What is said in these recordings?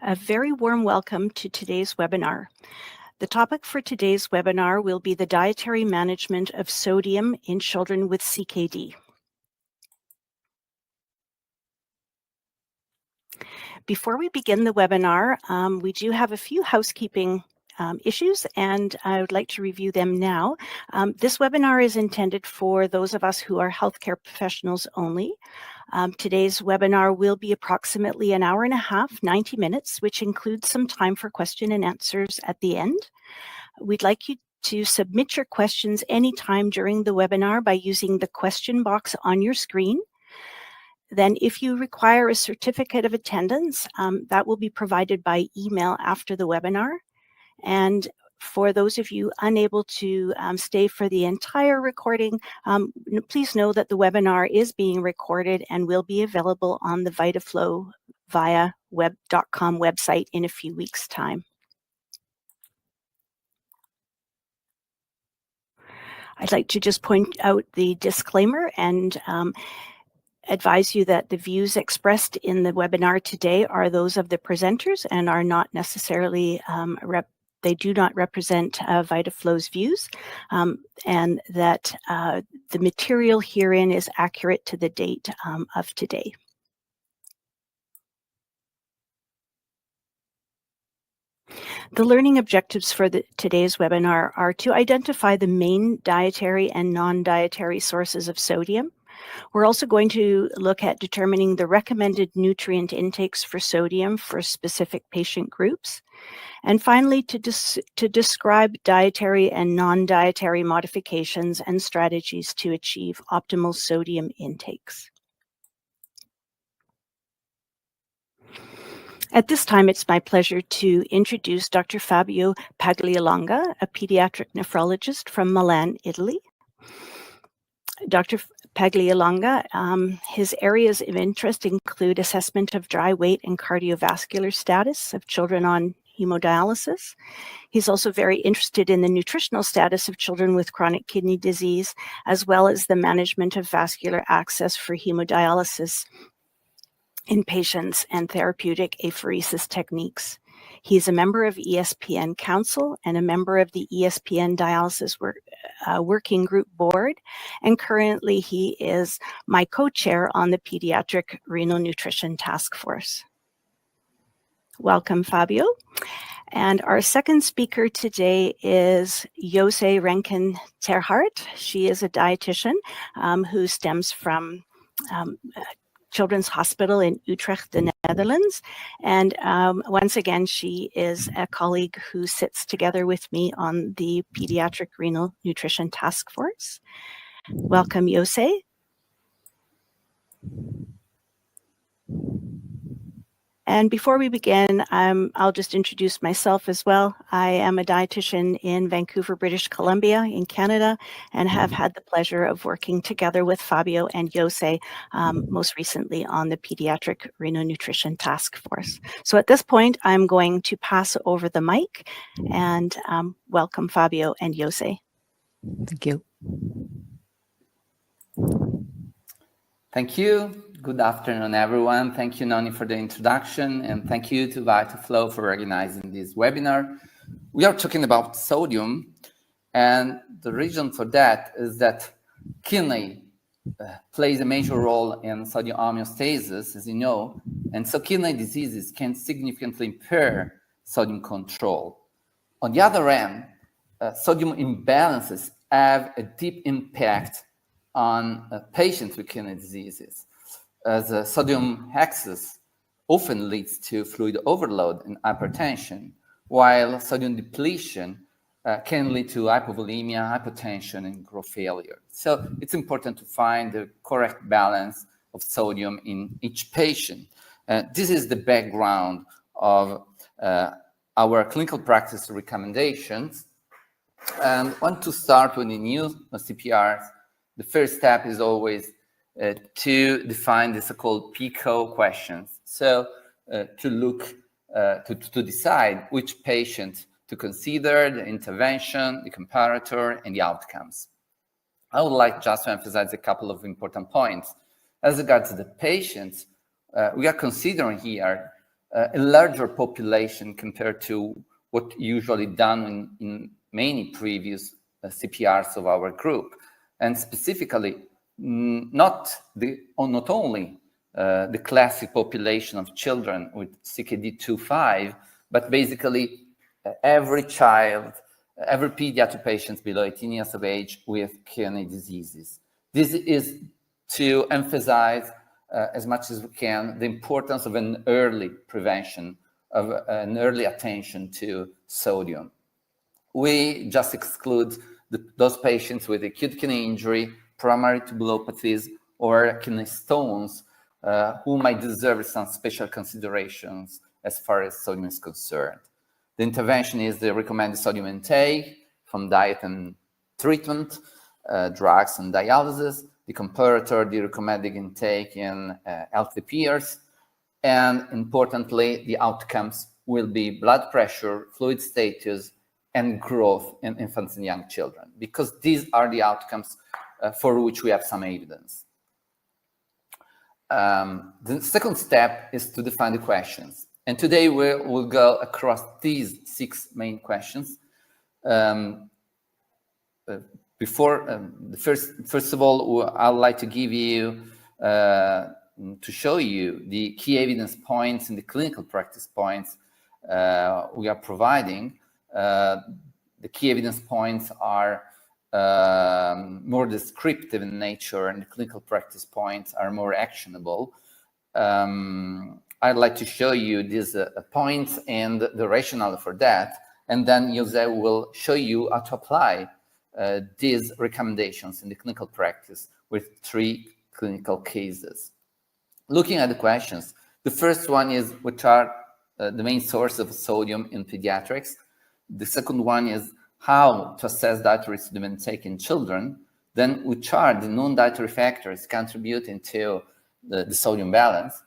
A very warm welcome to today's webinar. The topic for today's webinar will be the dietary management of sodium in children with CKD. Before we begin the webinar, we do have a few housekeeping issues, and I would like to review them now. This webinar is intended for those of us who are healthcare professionals only. Today's webinar will be approximately an hour and a half, 90 minutes, which includes some time for question and answers at the end. We'd like you to submit your questions anytime during the webinar by using the question box on your screen. Then if you require a certificate of attendance, that will be provided by email after the webinar. And for those of you unable to stay for the entire recording, please know that the webinar is being recorded and will be available on the VitaFlow via web.com website in a few weeks' time. I'd like to just point out the disclaimer and advise you that the views expressed in the webinar today are those of the presenters and are not necessarily they do not represent VitaFlow's views, and that the material herein is accurate to the date of today. The learning objectives for today's webinar are to identify the main dietary and non-dietary sources of sodium. We're also going to look at determining the recommended nutrient intakes for sodium for specific patient groups. And finally, to describe dietary and non-dietary modifications and strategies to achieve optimal sodium intakes. At this time, it's my pleasure to introduce Dr. Fabio Paglialonga, a pediatric nephrologist from Milan, Italy. Dr. Paglialonga, his areas of interest include assessment of dry weight and cardiovascular status of children on hemodialysis. He's also very interested in the nutritional status of children with chronic kidney disease, as well as the management of vascular access for hemodialysis in patients and therapeutic apheresis techniques. He's a member of ESPN Council and a member of the ESPN Dialysis Working Group Board, and currently he is my co-chair on the Pediatric Renal Nutrition Task Force. Welcome, Fabio. And our second speaker today is Jose Renken-Terhart. She is a dietitian who stems from Children's Hospital in Utrecht, the Netherlands. And once again, she is a colleague who sits together with me on the Pediatric Renal Nutrition Task Force. Welcome, Jose. And before we begin, I'll just introduce myself as well. I am a dietitian in Vancouver, British Columbia in Canada, and have had the pleasure of working together with Fabio and Jose, most recently on the Pediatric Renal Nutrition Task Force. So at this point, I'm going to pass over the mic and welcome Fabio and Jose. Thank you. Thank you. Good afternoon, everyone. Thank you, Noni, for the introduction, and thank you to VitaFlow for organizing this webinar. We are talking about sodium, and the reason for that is that kidney plays a major role in sodium homeostasis, as you know, and so kidney diseases can significantly impair sodium control. On the other hand, sodium imbalances have a deep impact on patients with kidney diseases, as sodium excess often leads to fluid overload and hypertension, while sodium depletion can lead to hypovolemia, hypotension, and growth failure. So it's important to find the correct balance of sodium in each patient. This is the background of our clinical practice recommendations. And I want to start with the new CPRs. The first step is always to define the so-called PICO questions. So to look, to decide which patient to consider, the intervention, the comparator, and the outcomes. I would like just to emphasize a couple of important points. As regards to the patients, we are considering here a larger population compared to what usually done in many previous CPRs of our group, and specifically not only the classic population of children with CKD 2.5, but basically every child, every pediatric patient below 18 years of age with kidney diseases. This is to emphasize as much as we can the importance of an early prevention, of an early attention to sodium. We just exclude those patients with acute kidney injury, primary tubulopathies, or kidney stones who might deserve some special considerations as far as sodium is concerned. The intervention is the recommended sodium intake from diet and treatment, drugs and dialysis, the comparator, the recommended intake in healthy peers, and importantly, the outcomes will be blood pressure, fluid status, and growth in infants and young children, because these are the outcomes for which we have some evidence. The second step is to define the questions. And today we'll go across these 6 main questions. First of all, I'd like to give you, to show you the key evidence points and the clinical practice points we are providing. The key evidence points are more descriptive in nature, and the clinical practice points are more actionable. I'd like to show you these points and the rationale for that, and then Jose will show you how to apply these recommendations in the clinical practice with 3 clinical cases. Looking at the questions, the first one is which are the main source of sodium in pediatrics. The second one is how to assess dietary sodium intake in children. Then which are the non-dietary factors contributing to the sodium balance.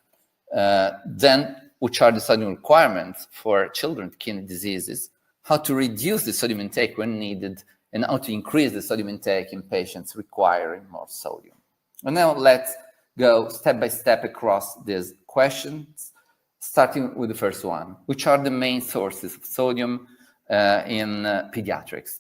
Then which are the sodium requirements for children with kidney diseases, how to reduce the sodium intake when needed, and how to increase the sodium intake in patients requiring more sodium. And now let's go step by step across these questions, starting with the first one, which are the main sources of sodium in pediatrics.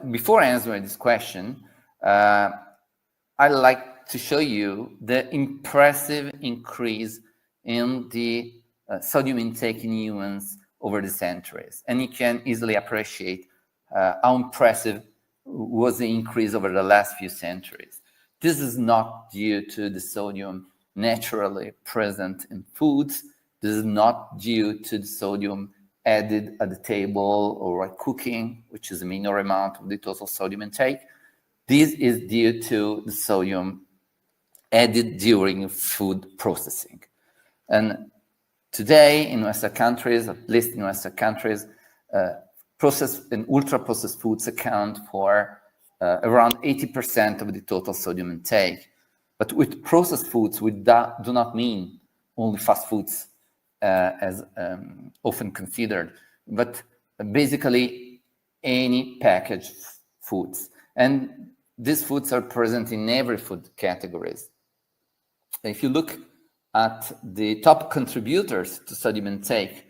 Before answering this question, I'd like to show you the impressive increase in the sodium intake in humans over the centuries. And you can easily appreciate how impressive was the increase over the last few centuries. This is not due to the sodium naturally present in foods. This is not due to the sodium added at the table or at cooking, which is a minor amount of the total sodium intake. This is due to the sodium added during food processing. And today in Western countries, at least in Western countries, processed and ultra-processed foods account for around 80% of the total sodium intake. But with processed foods, we do not mean only fast foods as often considered, but basically any packaged foods. And these foods are present in every food categories. If you look at the top contributors to sodium intake,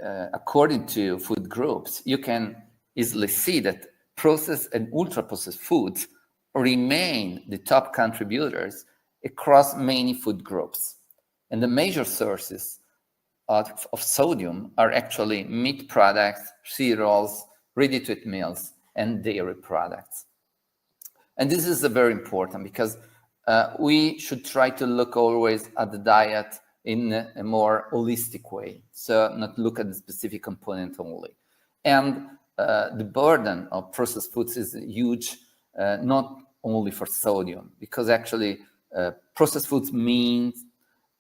according to food groups, you can easily see that processed and ultra-processed foods remain the top contributors across many food groups. And the major sources of sodium are actually meat products, cereals, ready-to-eat meals, and dairy products. And this is very important because we should try to look always at the diet in a more holistic way, so not look at the specific component only. And the burden of processed foods is huge, not only for sodium, because actually processed foods mean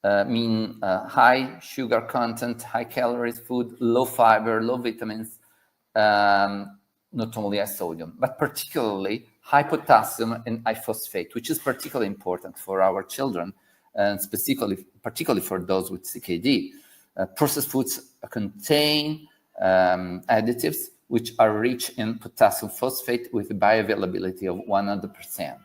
high sugar content, high calories food, low fiber, low vitamins, not only high sodium, but particularly high potassium and high phosphate, which is particularly important for our children, and particularly for those with CKD. Processed foods contain additives which are rich in potassium phosphate with a bioavailability of 100%.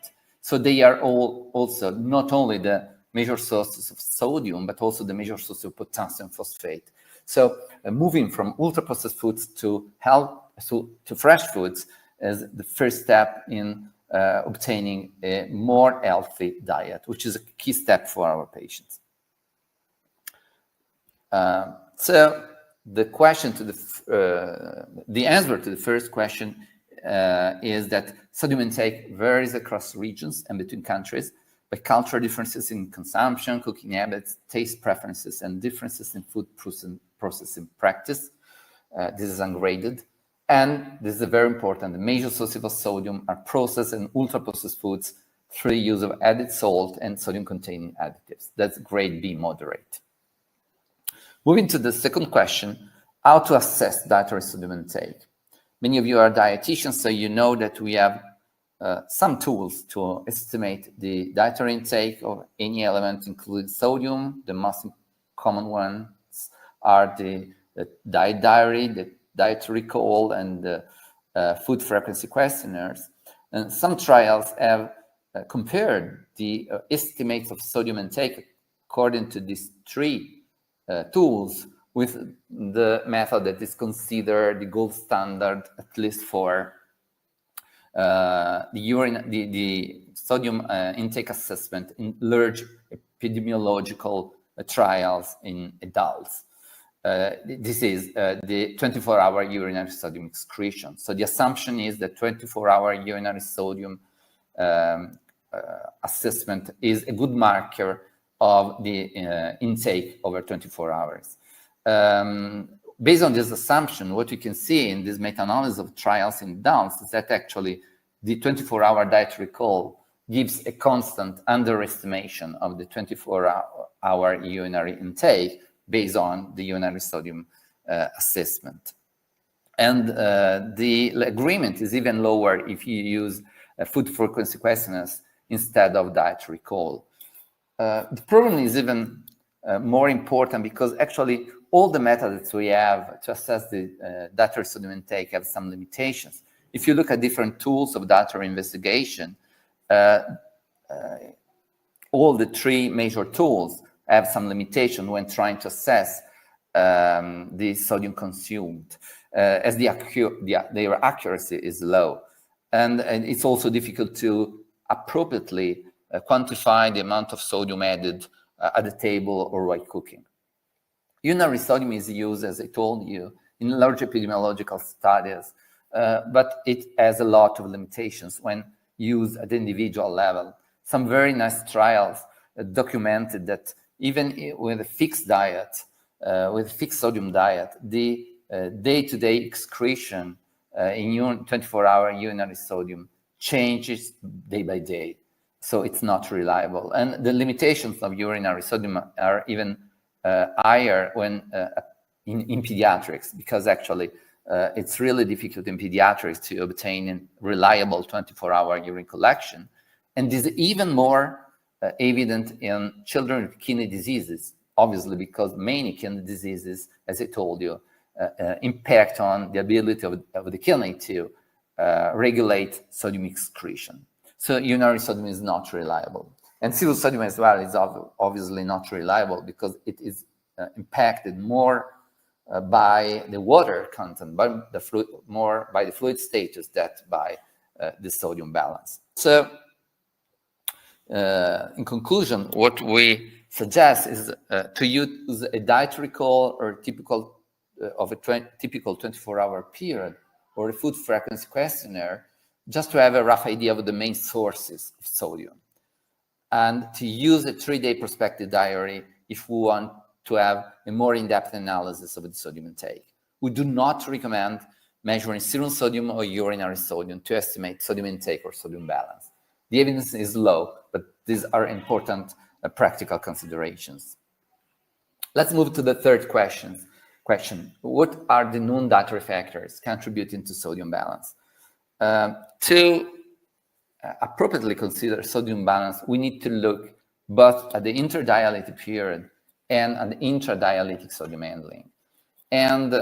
So they are all also not only the major sources of sodium, but also the major source of potassium phosphate. So moving from ultra-processed foods to fresh foods is the first step in obtaining a more healthy diet, which is a key step for our patients. So the question to the answer to the first question is that sodium intake varies across regions and between countries by cultural differences in consumption, cooking habits, taste preferences, and differences in food processing practice. This is ungraded. And this is very important. The major sources of sodium are processed and ultra-processed foods through the use of added salt and sodium-containing additives. That's grade B, moderate. Moving to the second question, how to assess dietary sodium intake. Many of you are dietitians, so you know that we have some tools to estimate the dietary intake of any element, including sodium. The most common ones are the diet diary, the dietary call, and the food frequency questionnaires. And some trials have compared the estimates of sodium intake according to these three tools with the method that is considered the gold standard, at least for the sodium intake assessment in large epidemiological trials in adults. This is the 24-hour urinary sodium excretion. So the assumption is that 24-hour urinary sodium assessment is a good marker of the intake over 24 hours. Based on this assumption, what you can see in this meta-analysis of trials in adults is that actually the 24-hour dietary call gives a constant underestimation of the 24-hour urinary intake based on the urinary sodium assessment. And the agreement is even lower if you use food frequency questionnaires instead of dietary call. The problem is even more important because actually all the methods we have to assess the dietary sodium intake have some limitations. If you look at different tools of dietary investigation, all the three major tools have some limitation when trying to assess the sodium consumed, as their accuracy is low. And it's also difficult to appropriately quantify the amount of sodium added at the table or while cooking. Urinary sodium is used, as I told you, in large epidemiological studies, but it has a lot of limitations when used at the individual level. Some very nice trials documented that even with a fixed diet, with a fixed sodium diet, the day-to-day excretion in 24-hour urinary sodium changes day by day. So it's not reliable. And the limitations of urinary sodium are even higher when in pediatrics, because actually it's really difficult in pediatrics to obtain a reliable 24-hour urine collection. And this is even more evident in children with kidney diseases, obviously because many kidney diseases, as I told you, impact on the ability of the kidney to regulate sodium excretion. So urinary sodium is not reliable. And serum sodium as well is obviously not reliable because it is impacted more by the water content, by the fluid, more by the fluid status than by the sodium balance. So in conclusion, what we suggest is to use a dietary call or typical of a typical 24-hour period or a food frequency questionnaire just to have a rough idea of the main sources of sodium, and to use a 3-day prospective diary if we want to have a more in-depth analysis of the sodium intake. We do not recommend measuring serum sodium or urinary sodium to estimate sodium intake or sodium balance. The evidence is low, but these are important practical considerations. Let's move to the third question. What are the non-dietary factors contributing to sodium balance? To appropriately consider sodium balance, we need to look both at the interdialytic period and at the intradialytic sodium handling. And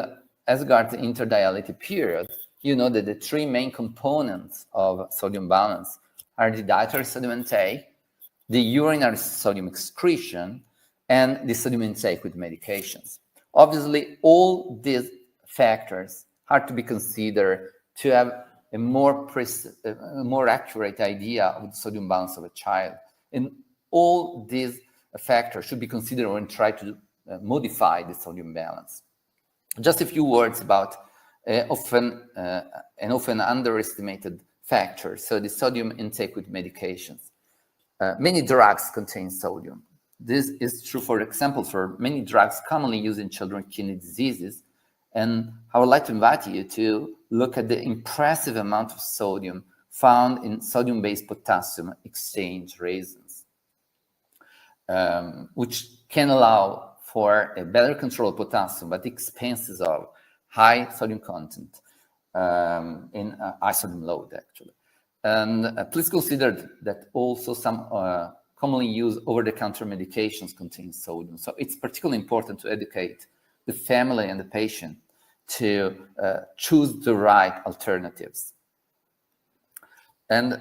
as regards the interdialytic period, you know that the three main components of sodium balance are the dietary sodium intake, the urinary sodium excretion, and the sodium intake with medications. Obviously, all these factors are to be considered to have a more accurate idea of the sodium balance of a child. And all these factors should be considered when try to modify the sodium balance. Just a few words about an often underestimated factor, so the sodium intake with medications. Many drugs contain sodium. This is true, for example, for many drugs commonly used in children with kidney diseases. And I would like to invite you to look at the impressive amount of sodium found in sodium-based potassium exchange resins, which can allow for a better control of potassium, but the expenses of high sodium content in high sodium load, actually. And please consider that also some commonly used over-the-counter medications contain sodium. So it's particularly important to educate the family and the patient to choose the right alternatives. And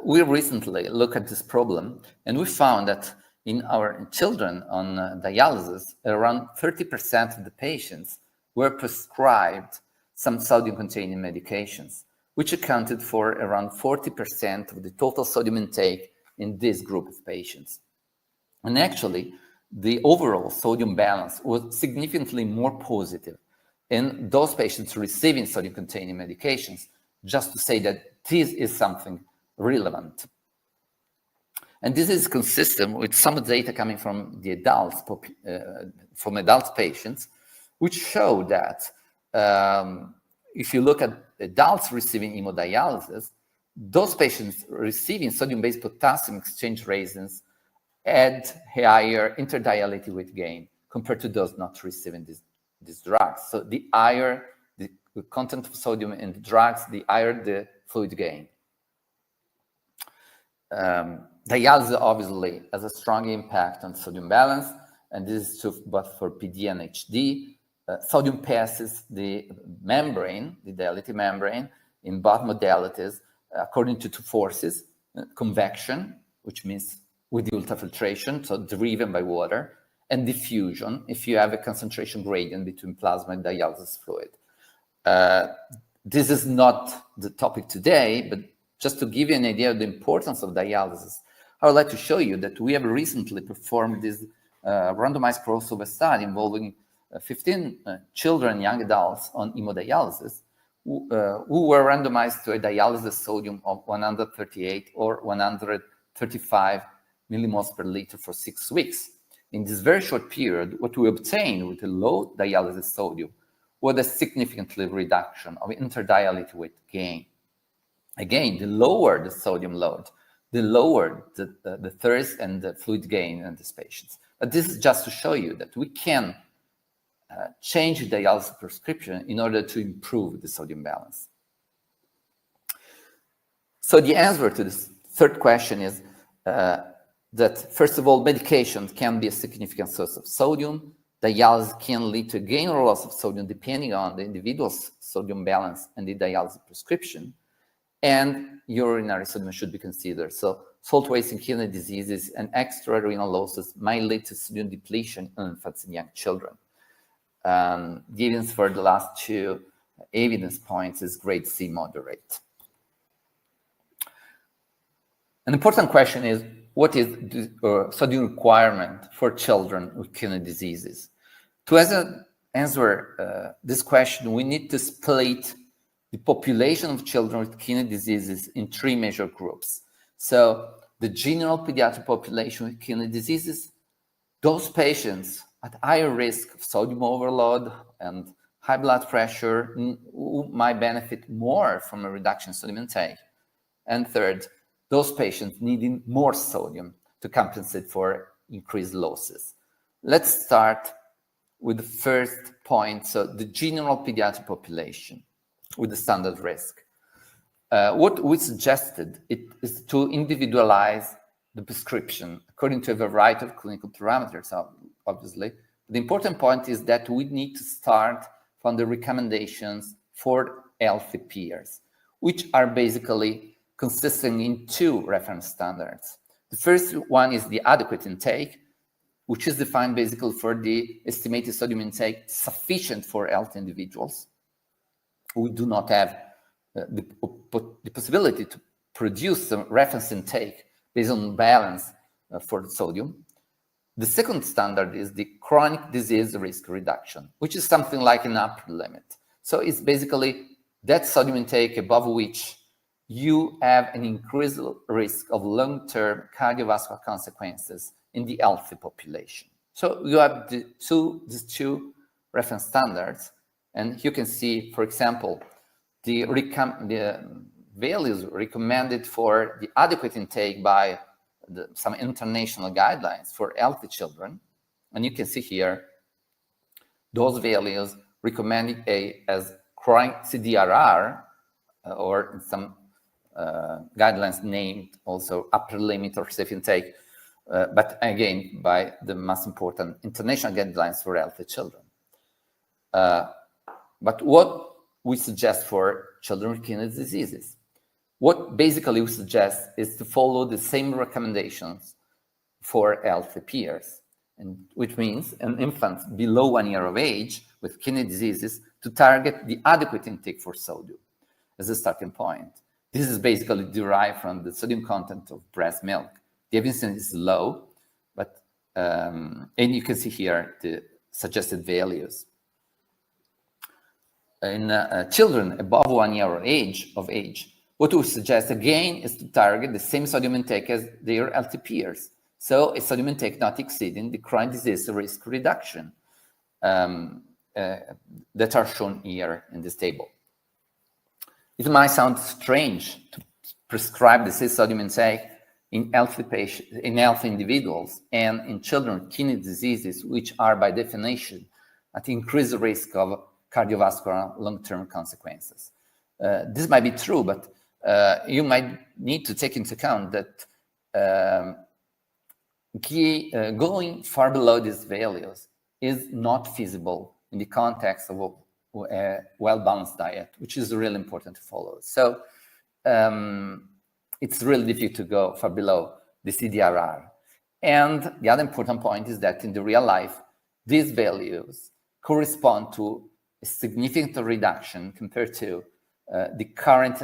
we recently looked at this problem, and we found that in our children on dialysis, around 30% of the patients were prescribed some sodium-containing medications, which accounted for around 40% of the total sodium intake in this group of patients. And actually, the overall sodium balance was significantly more positive in those patients receiving sodium-containing medications, just to say that this is something relevant. And this is consistent with some data coming from the adults, from adult patients, which show that if you look at adults receiving hemodialysis, those patients receiving sodium-based potassium exchange resins had higher interdialytic weight gain compared to those not receiving these drugs. So the higher the content of sodium in the drugs, the higher the fluid gain. Dialysis obviously has a strong impact on sodium balance, and this is true both for PD and HD. Sodium passes the membrane, the dialytic membrane, in both modalities according to two forces: convection, which means with the ultrafiltration, so driven by water, and diffusion, if you have a concentration gradient between plasma and dialysis fluid. This is not the topic today, but just to give you an idea of the importance of dialysis, I would like to show you that we have recently performed this randomized crossover study involving 15 children, young adults on hemodialysis who were randomized to a dialysis sodium of 138 or 135 millimoles per liter for 6 weeks. In this very short period, what we obtained with a low dialysis sodium was a significant reduction of interdialytic weight gain. Again, the lower the sodium load, the lower the thirst and the fluid gain in these patients. But this is just to show you that we can change the dialysis prescription in order to improve the sodium balance. So the answer to this third question is that, first of all, medication can be a significant source of sodium. Dialysis can lead to gain or loss of sodium depending on the individual's sodium balance and the dialysis prescription. And urinary sodium should be considered. So salt wasting kidney diseases and extra renal losses might lead to sodium depletion in infants and young children. The evidence for the last two evidence points is grade C moderate. An important question is, what is the sodium requirement for children with kidney diseases? To answer this question, we need to split the population of children with kidney diseases in three major groups. So the general pediatric population with kidney diseases, those patients at higher risk of sodium overload and high blood pressure who might benefit more from a reduction in sodium intake. And third, those patients needing more sodium to compensate for increased losses. Let's start with the first point, so the general pediatric population with the standard risk. What we suggested is to individualize the prescription according to a variety of clinical parameters, obviously. The important point is that we need to start from the recommendations for healthy peers, which are basically consisting in two reference standards. The first one is the adequate intake, which is defined basically for the estimated sodium intake sufficient for healthy individuals who do not have the possibility to produce a reference intake based on balance for the sodium. The second standard is the chronic disease risk reduction, which is something like an upper limit. So it's basically that sodium intake above which you have an increased risk of long-term cardiovascular consequences in the healthy population. So you have these two reference standards, and you can see, for example, the values recommended for the adequate intake by some international guidelines for healthy children. And you can see here those values recommended as chronic CDRR, or in some guidelines named also upper limit or safe intake, but again, by the most important international guidelines for healthy children. But what we suggest for children with kidney diseases? What basically we suggest is to follow the same recommendations for healthy peers, and which means an infant below 1 year of age with kidney diseases to target the adequate intake for sodium as a starting point. This is basically derived from the sodium content of breast milk. The evidence is low, but and you can see here the suggested values. In children above 1 year of age, what we suggest again is to target the same sodium intake as their healthy peers. So a sodium intake not exceeding the chronic disease risk reduction that are shown here in this table. It might sound strange to prescribe the same sodium intake in healthy patients, in healthy individuals, and in children with kidney diseases, which are by definition at increased risk of cardiovascular long-term consequences. This might be true, but you might need to take into account that going far below these values is not feasible in the context of a well-balanced diet, which is really important to follow. So it's really difficult to go far below the CDRR. And the other important point is that in the real life, these values correspond to a significant reduction compared to the current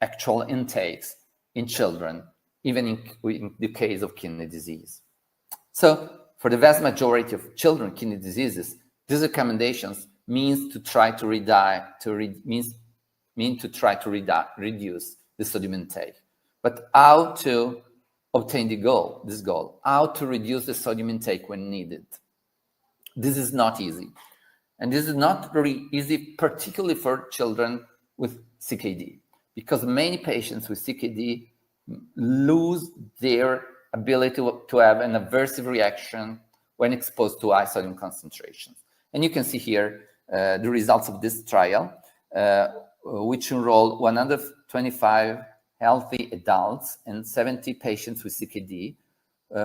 actual intakes in children, even in the case of kidney disease. So for the vast majority of children with kidney diseases, these recommendations means to try to reduce the sodium intake. But how to obtain this goal, how to reduce the sodium intake when needed? This is not easy. And this is not very easy, particularly for children with CKD, because many patients with CKD lose their ability to have an aversive reaction when exposed to high sodium concentrations. And you can see here the results of this trial, which enrolled 125 healthy adults and 70 patients with CKD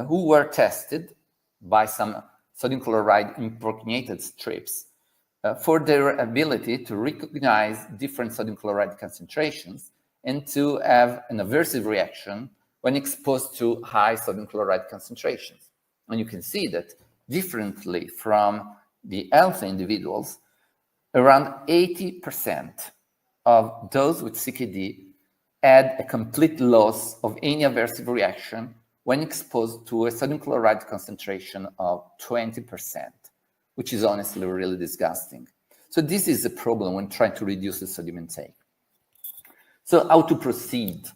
who were tested by some sodium chloride impregnated strips for their ability to recognize different sodium chloride concentrations and to have an aversive reaction when exposed to high sodium chloride concentrations. And you can see that differently from the healthy individuals, around 80% of those with CKD had a complete loss of any aversive reaction when exposed to a sodium chloride concentration of 20%, which is honestly really disgusting. So this is a problem when trying to reduce the sodium intake. So how to proceed?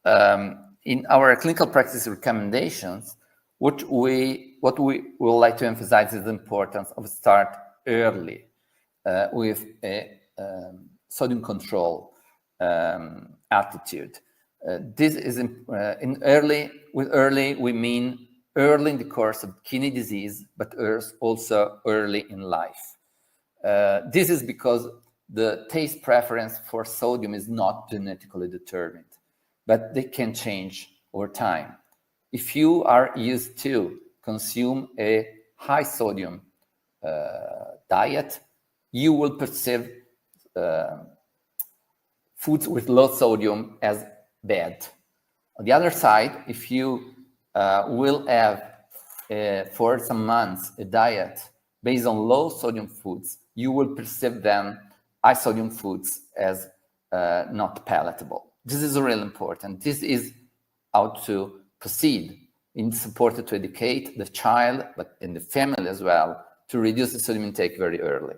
In our clinical practice recommendations, what we would like to emphasize is the importance of start early with a sodium control attitude. This is with early we mean early in the course of kidney disease, but also early in life. This is because the taste preference for sodium is not genetically determined, but they can change over time. If you are used to consume a high sodium diet, you will perceive foods with low sodium as bad. On the other side, if you will have for some months a diet based on low sodium foods, you will perceive then high sodium foods as not palatable. This is really important. This is how to proceed. It's important to educate the child, but in the family as well, to reduce the sodium intake very early.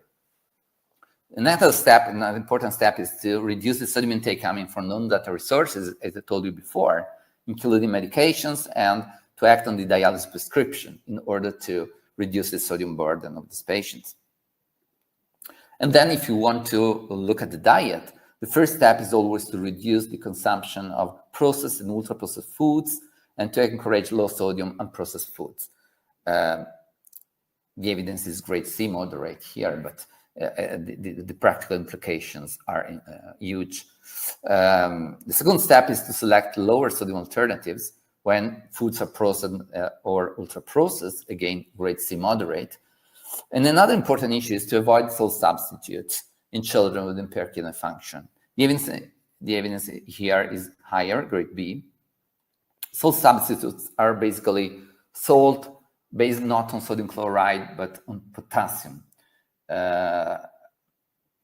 Another step, another important step, is to reduce the sodium intake coming from non-dietary sources, as I told you before, including medications, and to act on the dialysis prescription in order to reduce the sodium burden of these patients. And then if you want to look at the diet, the first step is always to reduce the consumption of processed and ultra-processed foods and to encourage low sodium and processed foods. The evidence is grade C moderate here, but the practical implications are huge. The second step is to select lower sodium alternatives when foods are processed or ultra-processed, again, grade C moderate. And another important issue is to avoid salt substitutes in children with impaired kidney function. The evidence here is higher, grade B. Salt substitutes are basically salt based not on sodium chloride, but on potassium.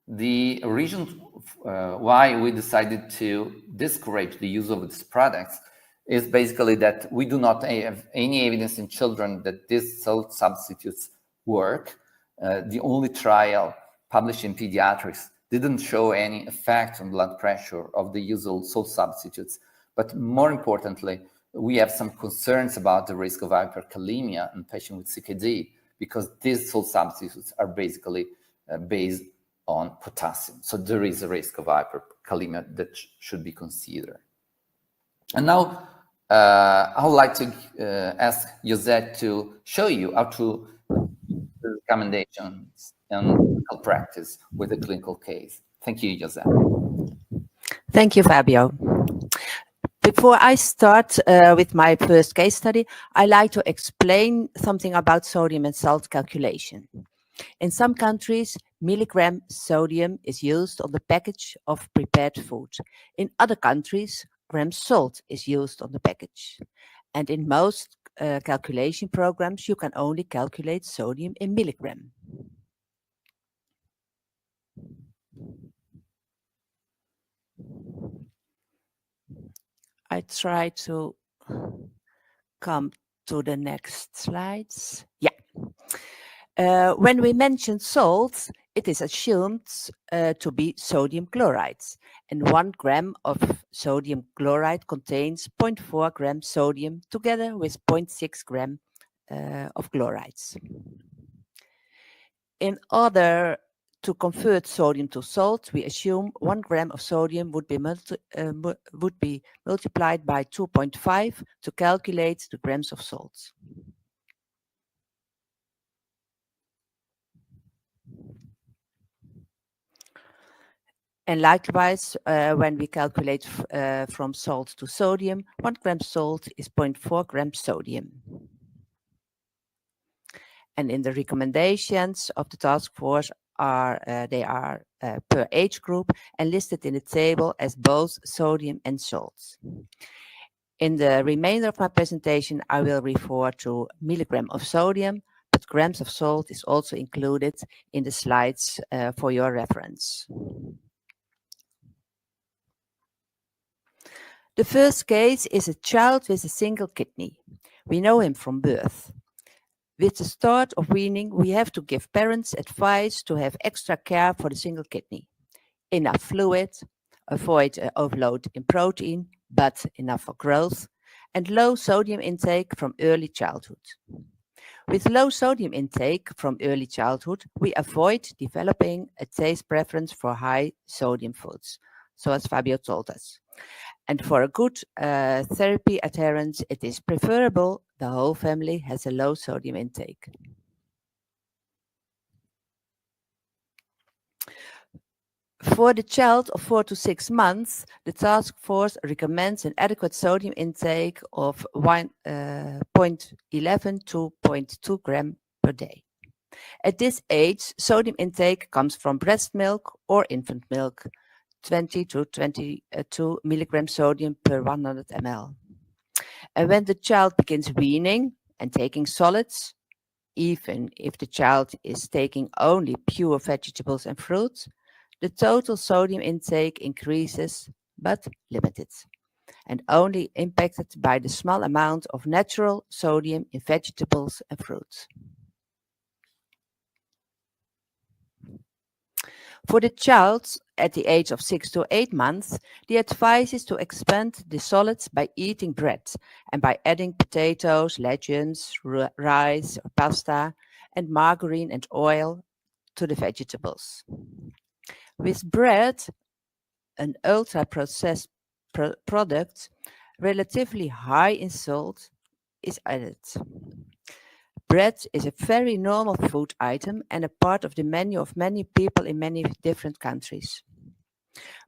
The reason why we decided to discourage the use of these products is basically that we do not have any evidence in children that these salt substitutes work. The only trial published in pediatrics didn't show any effect on blood pressure of the use of salt substitutes. But more importantly, we have some concerns about the risk of hyperkalemia in patients with CKD, because these salt substitutes are basically based on potassium. So there is a risk of hyperkalemia that should be considered. And now I would like to ask Josette to show you how to use the recommendations and clinical practice with a clinical case. Thank you, Josette. Thank you, Fabio. Before I start with my first case study, I like to explain something about sodium and salt calculation. In some countries, milligram sodium is used on the package of prepared food. In other countries, gram salt is used on the package. And in most calculation programs, you can only calculate sodium in milligram. I try to come to the next slides. Yeah. When we mention salts, it is assumed to be sodium chlorides. And 1 gram of sodium chloride contains 0.4 grams sodium together with 0.6 gram of chlorides. In order to convert sodium to salt, we assume 1 gram of sodium would be multiplied by 2.5 to calculate the grams of salt. And likewise, when we calculate from salt to sodium, 1 gram salt is 0.4 grams sodium. And in the recommendations of the task force, they are per age group and listed in the table as both sodium and salts. In the remainder of my presentation, I will refer to milligram of sodium, but grams of salt is also included in the slides for your reference. The first case is a child with a single kidney. We know him from birth. With the start of weaning, we have to give parents advice to have extra care for the single kidney. Enough fluid, avoid overload in protein, but enough for growth, and low sodium intake from early childhood. With low sodium intake from early childhood, we avoid developing a taste preference for high sodium foods, so as Fabio told us. And for a good therapy adherence, it is preferable the whole family has a low sodium intake. For the child of 4 to 6 months, the task force recommends an adequate sodium intake of 0.11 to 0.2 gram per day. At this age, sodium intake comes from breast milk or infant milk. 20 to 22 milligrams sodium per 100 ml. And when the child begins weaning and taking solids, even if the child is taking only pure vegetables and fruits, the total sodium intake increases but limited, and only impacted by the small amount of natural sodium in vegetables and fruits. For the child at the age of 6 to 8 months, the advice is to expand the solids by eating bread and by adding potatoes, legumes, rice or pasta, and margarine and oil to the vegetables. With bread, an ultra-processed product relatively high in salt is added. Bread is a very normal food item and a part of the menu of many people in many different countries.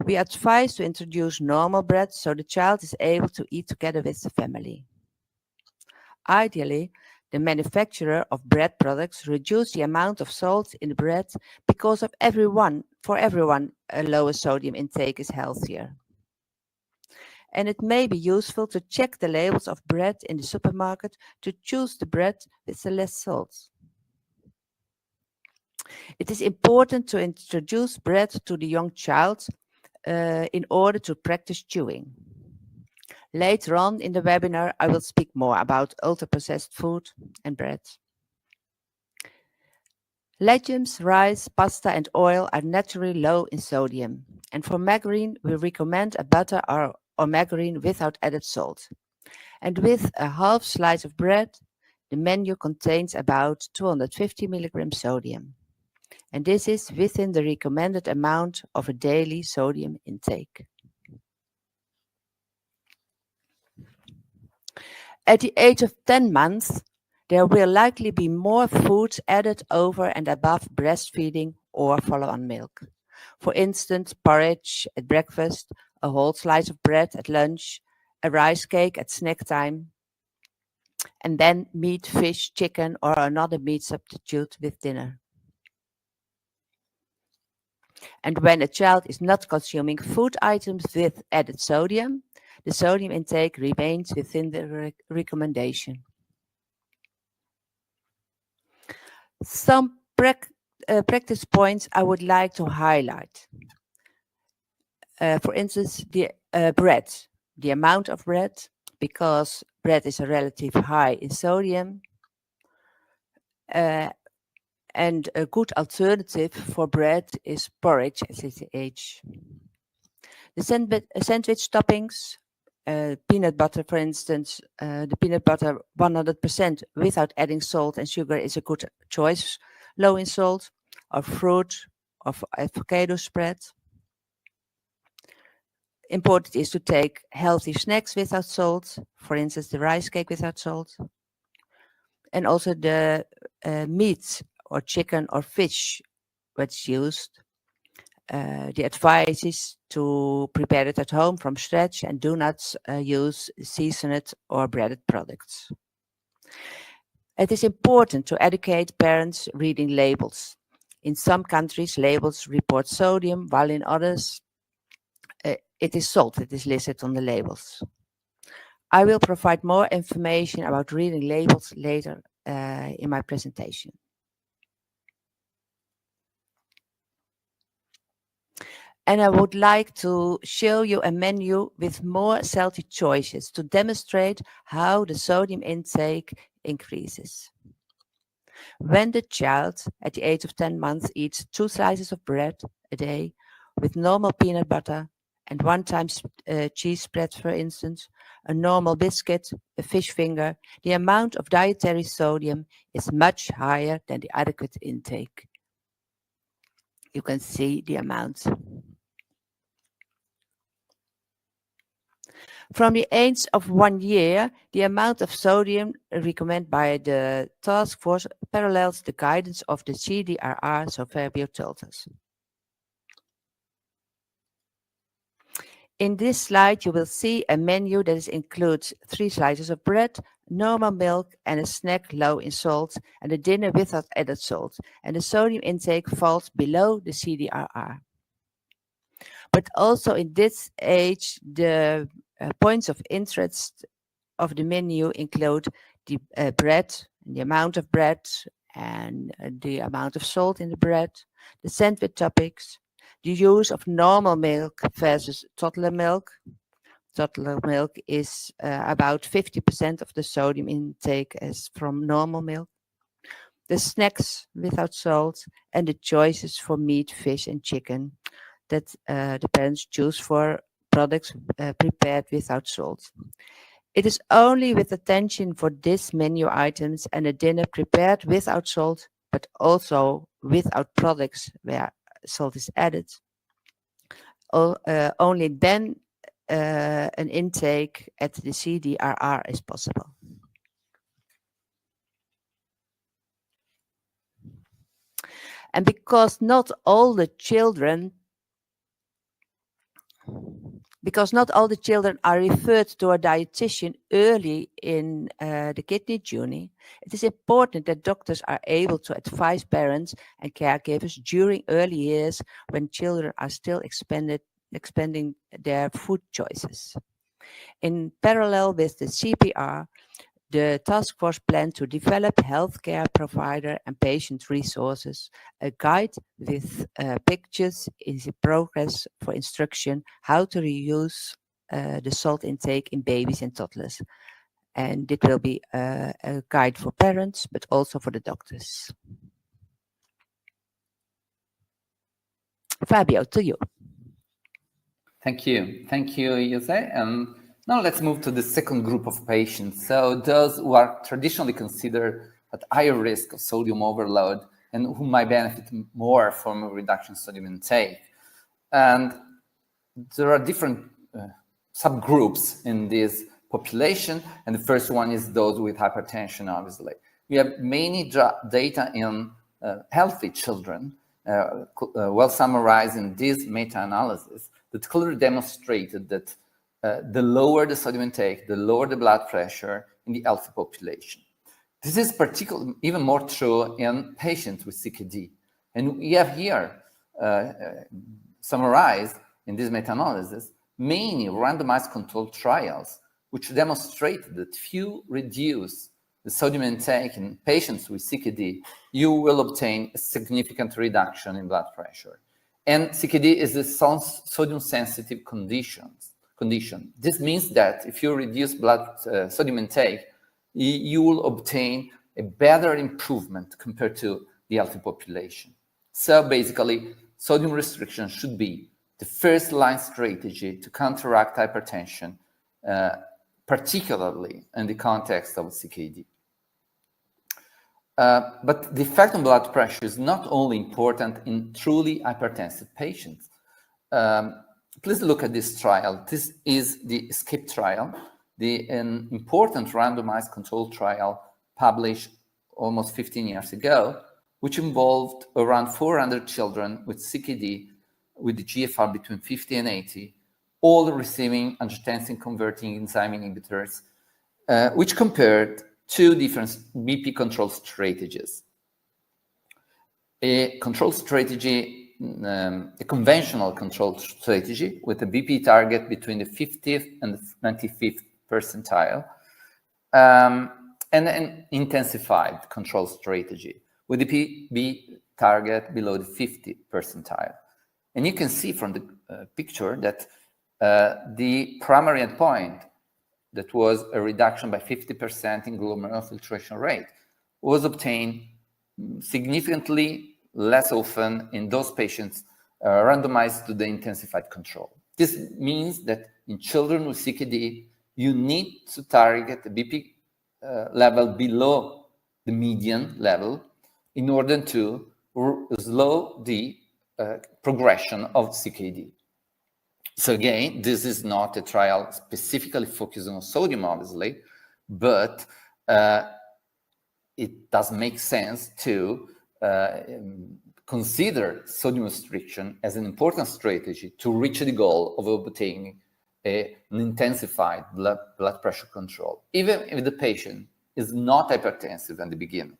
We advise to introduce normal bread so the child is able to eat together with the family. Ideally, the manufacturer of bread products reduce the amount of salt in the bread because for everyone, a lower sodium intake is healthier. And it may be useful to check the labels of bread in the supermarket to choose the bread with the less salt. It is important to introduce bread to the young child in order to practice chewing. Later on in the webinar, I will speak more about ultra-processed food and bread. Legumes, rice, pasta, and oil are naturally low in sodium. And for margarine, we recommend a butter or margarine without added salt. And with a half slice of bread, the menu contains about 250 milligrams sodium. And this is within the recommended amount of a daily sodium intake. At the age of 10 months, there will likely be more foods added over and above breastfeeding or follow-on milk. For instance, porridge at breakfast, a whole slice of bread at lunch, a rice cake at snack time, and then meat, fish, chicken, or another meat substitute with dinner. And when a child is not consuming food items with added sodium, the sodium intake remains within the recommendation. Some practice points I would like to highlight. For instance, the bread, the amount of bread, because bread is a relatively high in sodium. And a good alternative for bread is porridge at this age. The sandwich toppings, peanut butter, for instance, the peanut butter 100% without adding salt and sugar is a good choice, low in salt, or fruit, or avocado spread. Important is to take healthy snacks without salt, for instance, the rice cake without salt. And also the meat or chicken or fish that's used. The advice is to prepare it at home from scratch and do not use seasoned or breaded products. It is important to educate parents reading labels. In some countries, labels report sodium, while in others, it is salt that is listed on the labels. I will provide more information about reading labels later in my presentation. And I would like to show you a menu with more healthy choices to demonstrate how the sodium intake increases. When the child at the age of 10 months eats 2 slices of bread a day with normal peanut butter and 1 time cheese spread, for instance, a normal biscuit, a fish finger, the amount of dietary sodium is much higher than the adequate intake. You can see the amount. From the age of 1 year, the amount of sodium recommended by the task force parallels the guidance of the CDRR, so Fabio told us. In this slide, you will see a menu that includes 3 slices of bread, normal milk, and a snack low in salt, and a dinner without added salt. And the sodium intake falls below the CDRR. But also in this age, the points of interest of the menu include the bread, the amount of bread, and the amount of salt in the bread, the sandwich toppings, the use of normal milk versus toddler milk. Toddler milk is about 50% of the sodium intake as from normal milk. The snacks without salt, and the choices for meat, fish, and chicken that the parents choose for products prepared without salt. It is only with attention for these menu items and a dinner prepared without salt, but also without products where salt is added. Only then an intake at the CDRR is possible. And because not all the children are referred to a dietitian early in the kidney journey, it is important that doctors are able to advise parents and caregivers during early years when children are still expanding their food choices. In parallel with the CPR, the task force planned to develop healthcare provider and patient resources, a guide with pictures is in progress for instruction how to reduce the salt intake in babies and toddlers. And it will be a guide for parents, but also for the doctors. Fabio, to you. Thank you. Thank you, Jose. Now let's move to the second group of patients. So those who are traditionally considered at higher risk of sodium overload and who might benefit more from a reduction in sodium intake. And there are different subgroups in this population. And the first one is those with hypertension, obviously. We have many data in healthy children, well summarized in this meta-analysis, that clearly demonstrated that the lower the sodium intake, the lower the blood pressure in the healthy population. This is particularly even more true in patients with CKD. And we have here summarized in this meta-analysis many randomized controlled trials which demonstrated that if you reduce the sodium intake in patients with CKD, you will obtain a significant reduction in blood pressure. And CKD is a sodium-sensitive condition. This means that if you reduce blood sodium intake, you will obtain a better improvement compared to the healthy population. So basically, sodium restriction should be the first-line strategy to counteract hypertension, particularly in the context of CKD. But the effect on blood pressure is not only important in truly hypertensive patients. Please look at this trial. This is the ESCAPE trial, an important randomized controlled trial published almost 15 years ago, which involved around 400 children with CKD with the GFR between 50 and 80, all receiving angiotensin-converting enzyme inhibitors, which compared two different BP control strategies. A control strategy, a conventional control strategy with a BP target between the 50th and the 95th percentile, and an intensified control strategy with the BP target below the 50th percentile. And you can see from the picture that the primary endpoint, that was a reduction by 50% in glomerular filtration rate, was obtained significantly less often in those patients randomized to the intensified control. This means that in children with CKD, you need to target the BP level below the median level in order to slow the progression of CKD. So again, this is not a trial specifically focused on sodium, obviously, but it does make sense to consider sodium restriction as an important strategy to reach the goal of obtaining an intensified blood pressure control, even if the patient is not hypertensive at the beginning.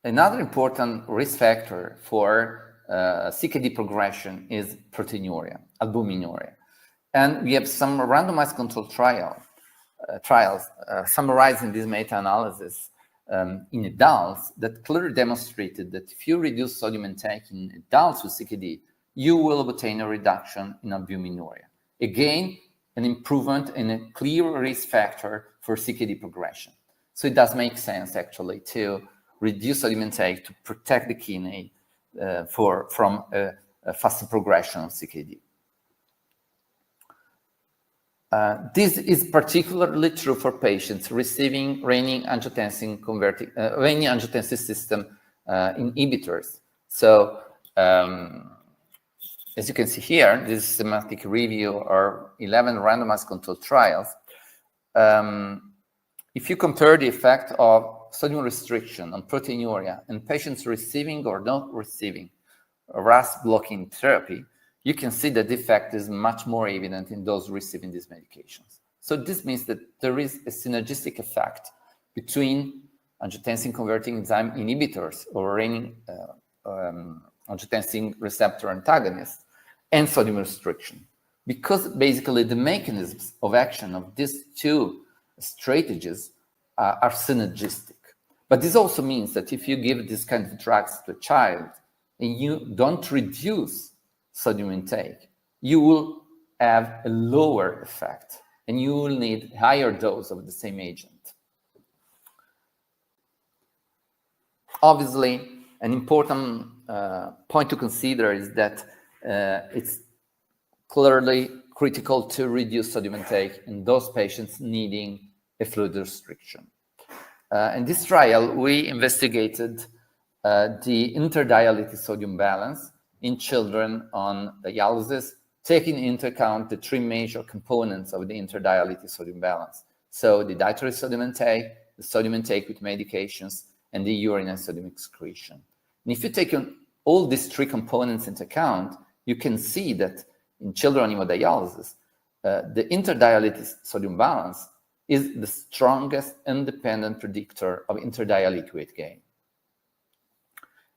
Another important risk factor for CKD progression is proteinuria, albuminuria. And we have some randomized controlled trials summarizing this meta-analysis in adults that clearly demonstrated that if you reduce sodium intake in adults with CKD, you will obtain a reduction in albuminuria. Again, an improvement in a clear risk factor for CKD progression. So it does make sense, actually, to reduce sodium intake to protect the kidney from a faster progression of CKD. This is particularly true for patients receiving renin-angiotensin system inhibitors. So, as you can see here, this is a schematic review of 11 randomized controlled trials. If you compare the effect of sodium restriction on proteinuria in patients receiving or not receiving RAS blocking therapy, you can see that the effect is much more evident in those receiving these medications. So this means that there is a synergistic effect between angiotensin converting enzyme inhibitors or renin-angiotensin receptor antagonists and sodium restriction, because basically the mechanisms of action of these two strategies are synergistic. But this also means that if you give this kind of drugs to a child and you don't reduce sodium intake, you will have a lower effect and you will need a higher dose of the same agent. Obviously, an important point to consider is that it's clearly critical to reduce sodium intake in those patients needing a fluid restriction. In this trial, we investigated the interdialytic sodium balance in children on dialysis, taking into account the three major components of the interdialytic sodium balance. So the dietary sodium intake, the sodium intake with medications, and the urine and sodium excretion. And if you take all these three components into account, you can see that in children on hemodialysis, the interdialytic sodium balance is the strongest independent predictor of interdialytic weight gain.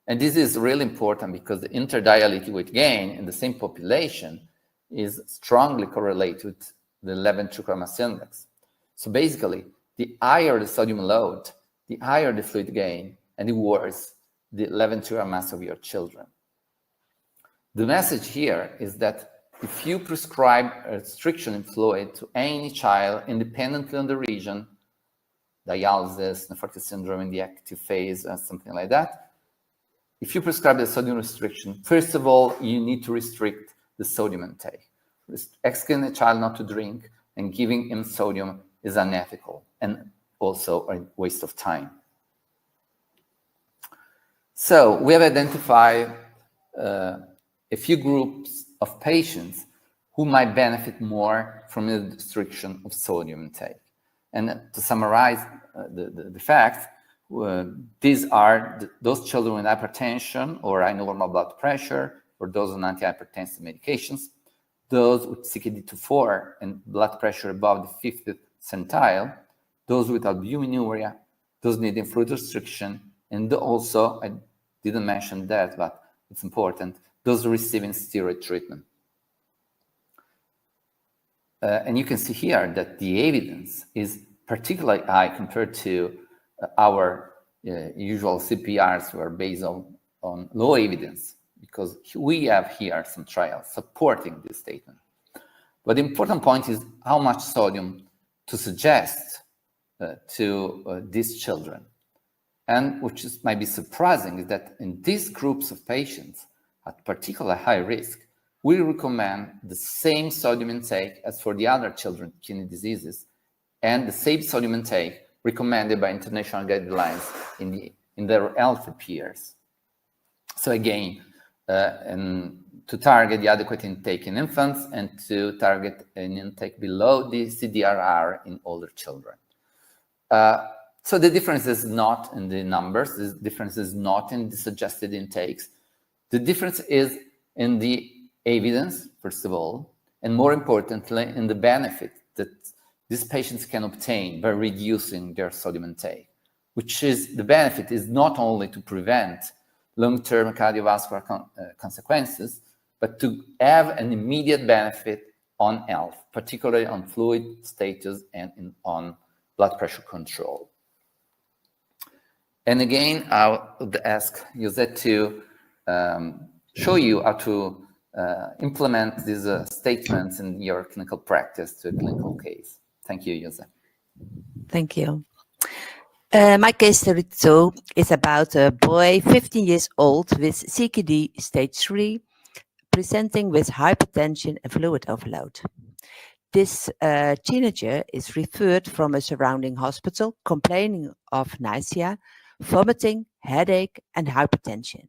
And this is really important because the interdialytic weight gain in the same population is strongly correlated with the left ventricular mass index. So basically, the higher the sodium load, the higher the fluid gain, and the worse the left ventricular mass of your children. The message here is that if you prescribe a restriction in fluid to any child independently on the region, dialysis, nephrotic syndrome in the active phase, and something like that, if you prescribe the sodium restriction, first of all, you need to restrict the sodium intake. Asking a child not to drink and giving him sodium is unethical and also a waste of time. So we have identified a few groups of patients who might benefit more from the restriction of sodium intake. And to summarize the facts, these are those children with hypertension or high normal blood pressure, or those on antihypertensive medications, those with CKD2/4 and blood pressure above the 50th centile, those with albuminuria, those needing fluid restriction, and also, I didn't mention that, but it's important, those receiving steroid treatment. And you can see here that the evidence is particularly high compared to our usual CPRs, who are based on low evidence, because we have here some trials supporting this statement. But the important point is how much sodium to suggest to these children. And which might be surprising is that in these groups of patients at particularly high risk, we recommend the same sodium intake as for the other children with kidney diseases, and the same sodium intake recommended by international guidelines in their healthy peers. So again, to target the adequate intake in infants and to target an intake below the CDRR in older children. So the difference is not in the numbers, the difference is not in the suggested intakes. The difference is in the evidence, first of all, and more importantly, in the benefit that these patients can obtain by reducing their sodium intake, which is the benefit is not only to prevent long-term cardiovascular consequences, but to have an immediate benefit on health, particularly on fluid status and on blood pressure control. And again, I would ask Josette to show you how to implement these statements in your clinical practice to a clinical case. Thank you, Josette. Thank you. My case study 2 is about a boy 15 years old with CKD stage 3, presenting with hypertension and fluid overload. This teenager is referred from a surrounding hospital complaining of nausea, vomiting, headache, and hypertension.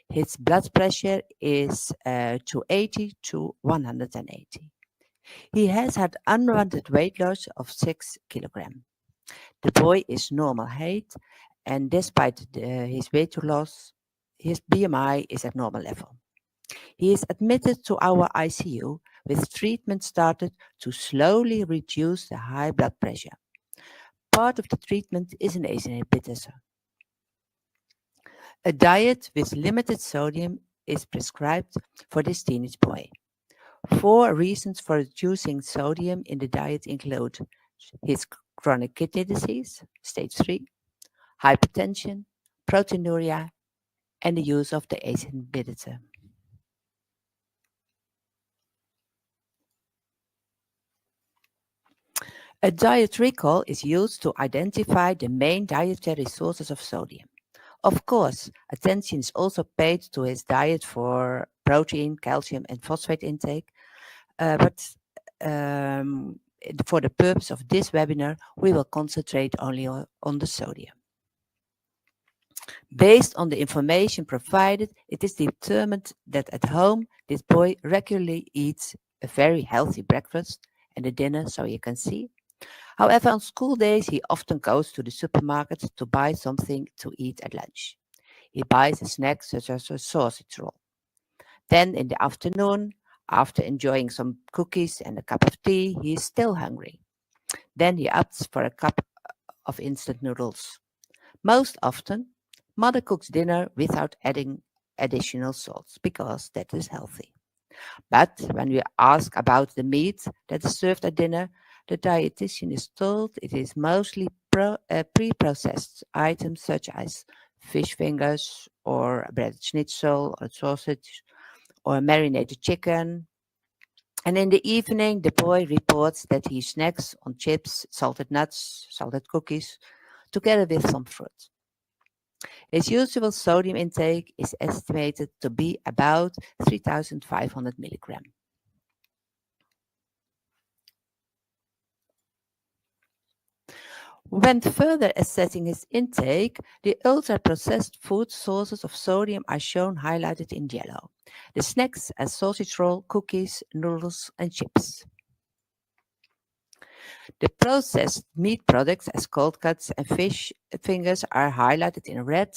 His blood pressure is 280 to 180. He has had unwanted weight loss of 6 kilograms. The boy is normal height, and despite his weight loss, his BMI is at normal level. He is admitted to our ICU with treatment started to slowly reduce the high blood pressure. Part of the treatment is an ACE inhibitor. A diet with limited sodium is prescribed for this teenage boy. 4 reasons for reducing sodium in the diet include his chronic kidney disease, stage 3, hypertension, proteinuria, and the use of the ACE inhibitor. A diet recall is used to identify the main dietary sources of sodium. Of course, attention is also paid to his diet for protein, calcium, and phosphate intake, but for the purpose of this webinar, we will concentrate only on the sodium. Based on the information provided, it is determined that at home, this boy regularly eats a very healthy breakfast and a dinner, so you can see. However, on school days, he often goes to the supermarket to buy something to eat at lunch. He buys a snack such as a sausage roll. Then in the afternoon, after enjoying some cookies and a cup of tea, he is still hungry. Then he opts for a cup of instant noodles. Most often, mother cooks dinner without adding additional salts because that is healthy. But when we ask about the meat that is served at dinner, the dietitian is told it is mostly pre-processed items such as fish fingers or a breaded schnitzel or sausage or marinated chicken. And in the evening, the boy reports that he snacks on chips, salted nuts, salted cookies, together with some fruit. His usual sodium intake is estimated to be about 3,500 milligrams. When further assessing his intake, the ultra-processed food sources of sodium are shown highlighted in yellow. The snacks as sausage roll, cookies, noodles, and chips. The processed meat products as cold cuts and fish fingers are highlighted in red.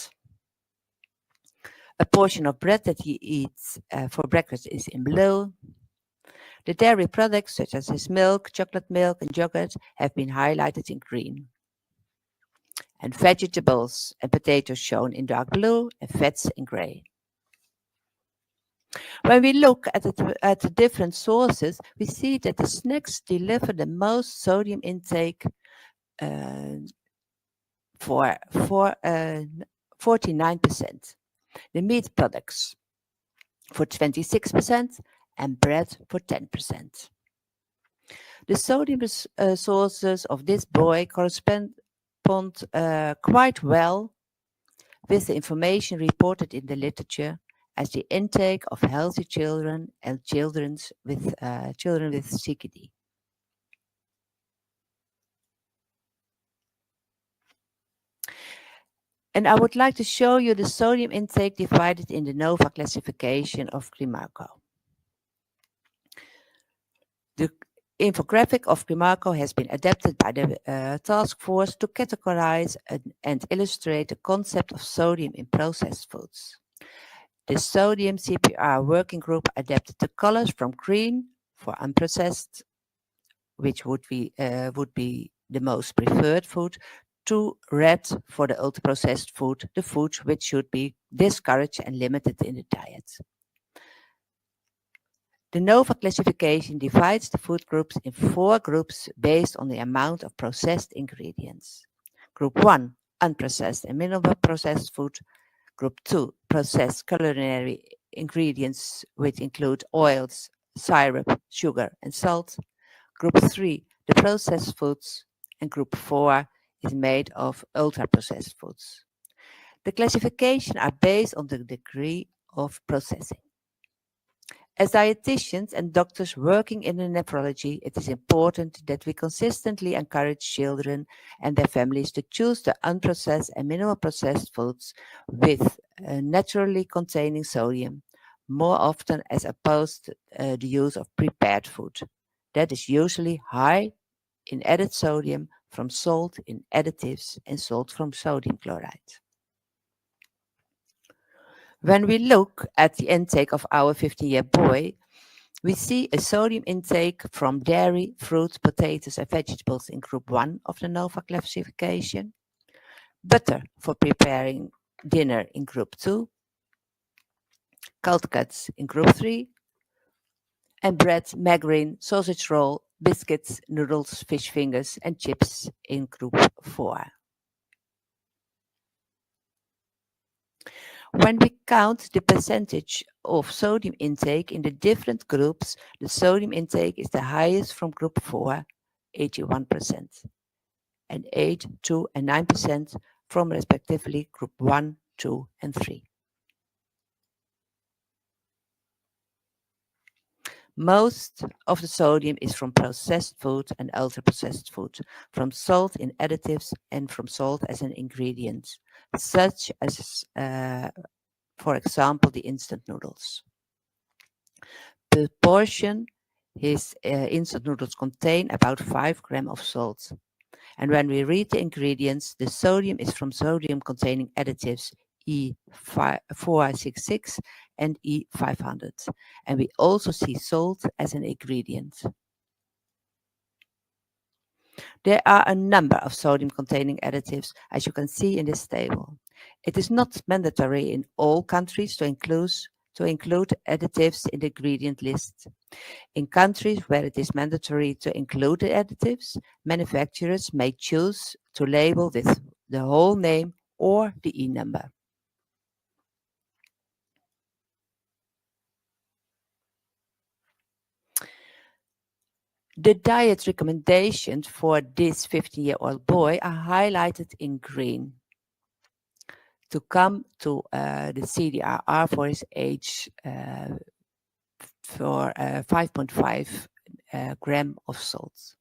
A portion of bread that he eats for breakfast is in blue. The dairy products such as his milk, chocolate milk, and yogurt have been highlighted in green. And vegetables and potatoes shown in dark blue and fats in gray. When we look at the different sources, we see that the snacks deliver the most sodium intake for 49%, the meat products for 26%, and bread for 10%. The sodium sources of this boy correspond quite well with the information reported in the literature as the intake of healthy children and children with CKD. And I would like to show you the sodium intake divided in the NOVA classification of Grimarco. The infographic of Grimarco has been adapted by the task force to categorize and illustrate the concept of sodium in processed foods. The sodium CPR working group adapted the colors from green for unprocessed, which would be the most preferred food, 2 red for the ultra-processed food, the foods which should be discouraged and limited in the diet. The NOVA classification divides the food groups in 4 groups based on the amount of processed ingredients. Group 1, unprocessed and minimal processed food. Group 2, processed culinary ingredients, which include oils, syrup, sugar, and salt. Group 3, the processed foods. And Group 4 is made of ultra-processed foods. The classification are based on the degree of processing. As dietitians and doctors working in the nephrology, it is important that we consistently encourage children and their families to choose the unprocessed and minimal processed foods with naturally containing sodium more often as opposed to the use of prepared food. That is usually high in added sodium from salt in additives and salt from sodium chloride. When we look at the intake of our 15-year boy, we see a sodium intake from dairy, fruits, potatoes, and vegetables in Group 1 of the NOVA classification, butter for preparing dinner in Group 2, cold cuts in Group 3, and bread, margarine, sausage roll, biscuits, noodles, fish fingers, and chips in Group 4. When we count the percentage of sodium intake in the different groups, the sodium intake is the highest from Group 4, 81%, and 8, 2, and 9% from respectively Group 1, 2, and 3. Most of the sodium is from processed food and ultra-processed food, from salt in additives and from salt as an ingredient, such as, for example, the instant noodles. Per portion, his instant noodles contain about 5 grams of salt. And when we read the ingredients, the sodium is from sodium-containing additives E466 and E500. And we also see salt as an ingredient. There are a number of sodium-containing additives, as you can see in this table. It is not mandatory in all countries to include additives in the ingredient list. In countries where it is mandatory to include the additives, manufacturers may choose to label with the whole name or the E number. The diet recommendations for this 15-year-old boy are highlighted in green. To come to the CDRR for his age for 5.5 gram of salt.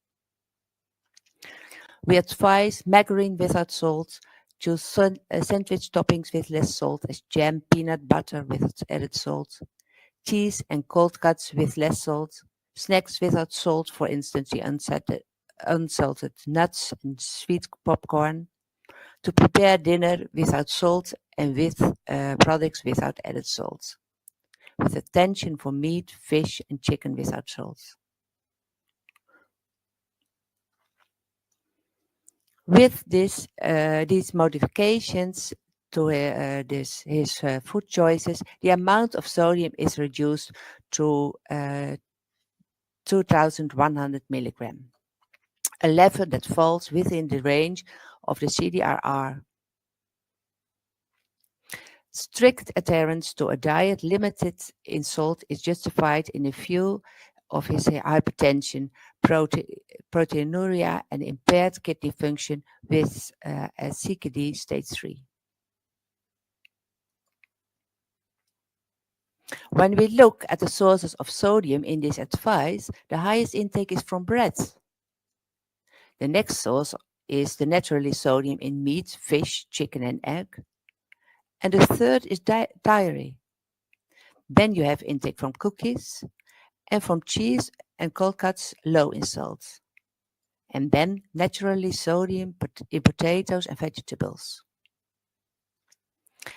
We advise margarine without salt, choose sandwich toppings with less salt as jam, peanut butter with added salt, cheese and cold cuts with less salt, snacks without salt, for instance the unsalted nuts and sweet popcorn, to prepare dinner without salt and with products without added salt, with attention for meat, fish and chicken without salt. With these modifications to his food choices, the amount of sodium is reduced to 2,100 milligram, a level that falls within the range of the CDRR. Strict adherence to a diet limited in salt is justified in a view of his hypertension, proteinuria, and impaired kidney function with a CKD stage 3. When we look at the sources of sodium in this advice, the highest intake is from bread. The next source is the naturally sodium in meat, fish, chicken, and egg. And the third is dairy. Then you have intake from cookies and from cheese and cold cuts low in salt. And then naturally sodium in potatoes and vegetables.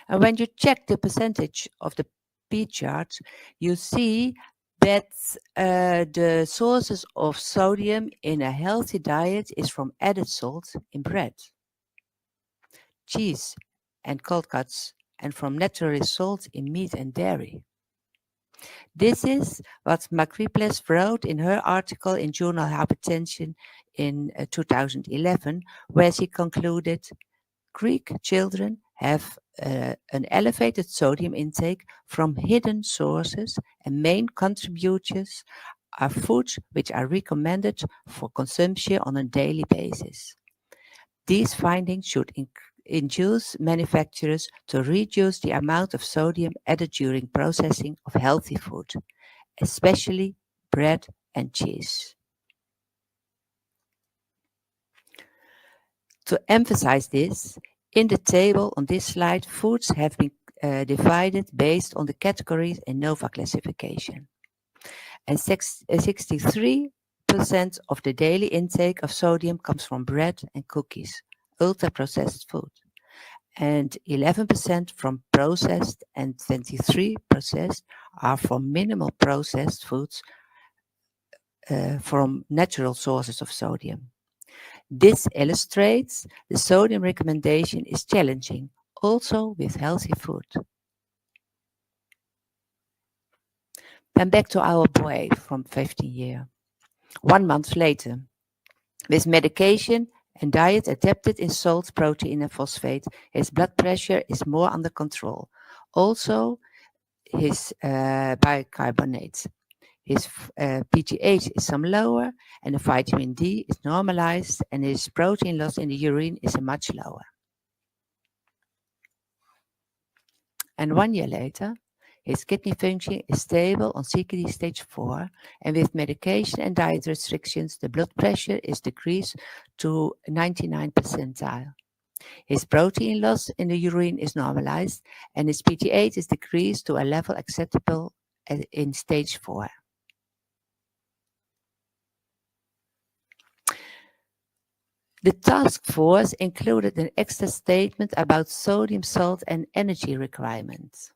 And when you check the percentage of the P chart, you see that the sources of sodium in a healthy diet is from added salt in bread. cheese and cold cuts, and from natural salts in meat and dairy. This is what Macriples wrote in her article in Journal Hypertension in 2011, where she concluded Greek children have an elevated sodium intake from hidden sources, and main contributors are foods which are recommended for consumption on a daily basis. These findings should induce manufacturers to reduce the amount of sodium added during processing of healthy food, especially bread and cheese. To emphasize this, in the table on this slide, foods have been divided based on the categories in NOVA classification. And 63% of the daily intake of sodium comes from bread and cookies, ultra-processed food, and 11% from processed, and 23% are from minimal processed foods from natural sources of sodium. This illustrates the sodium recommendation is challenging, also with healthy food. Then back to our boy from 15 years. 1 month later, with medication and diet adapted in salt, protein, and phosphate, his blood pressure is more under control. Also, his bicarbonate. His pTH is some lower, and the vitamin D is normalized, and his protein loss in the urine is much lower. And 1 year later, his kidney function is stable on CKD stage 4, and with medication and diet restrictions, the blood pressure is decreased to 99 percentile. His protein loss in the urine is normalized, and his pTH is decreased to a level acceptable in stage 4. The task force included an extra statement about sodium, salt, and energy requirements.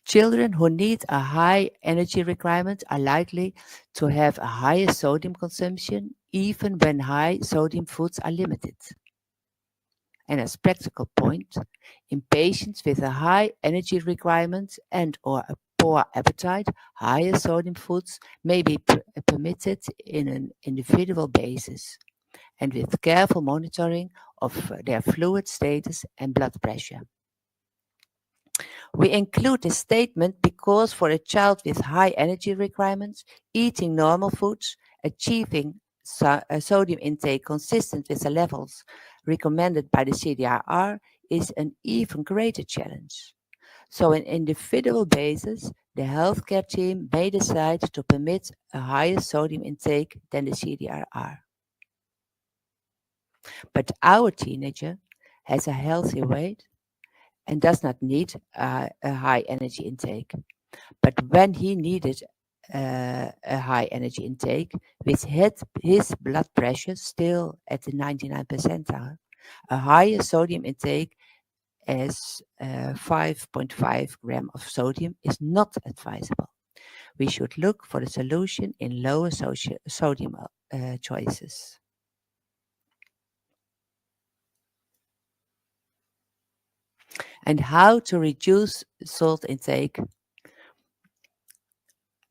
Children who need a high energy requirement are likely to have a higher sodium consumption, even when high sodium foods are limited. And as practical point, in patients with a high energy requirement and or a poor appetite, higher sodium foods may be permitted in an individual basis, and with careful monitoring of their fluid status and blood pressure. We include this statement because for a child with high energy requirements, eating normal foods, achieving a sodium intake consistent with the levels recommended by the CDR is an even greater challenge. So on an individual basis, the healthcare team may decide to permit a higher sodium intake than the CDR. But our teenager has a healthy weight and does not need a high energy intake. But when he needed a high energy intake, with his blood pressure still at the 99 percentile, a higher sodium intake as 5.5 gram of sodium is not advisable. We should look for the solution in lower sodium choices. And how to reduce salt intake.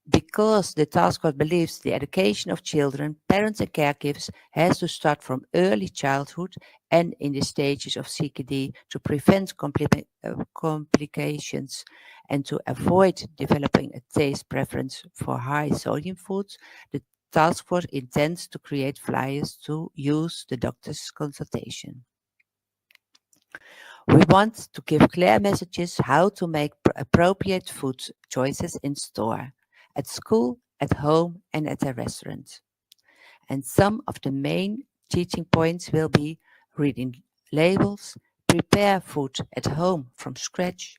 Because the task force believes the education of children, parents and caregivers has to start from early childhood and in the stages of CKD to prevent complications and to avoid developing a taste preference for high sodium foods, the task force intends to create flyers to use the doctor's consultation. We want to give clear messages how to make appropriate food choices in store, at school, at home, and at a restaurant. And some of the main teaching points will be reading labels, prepare food at home from scratch,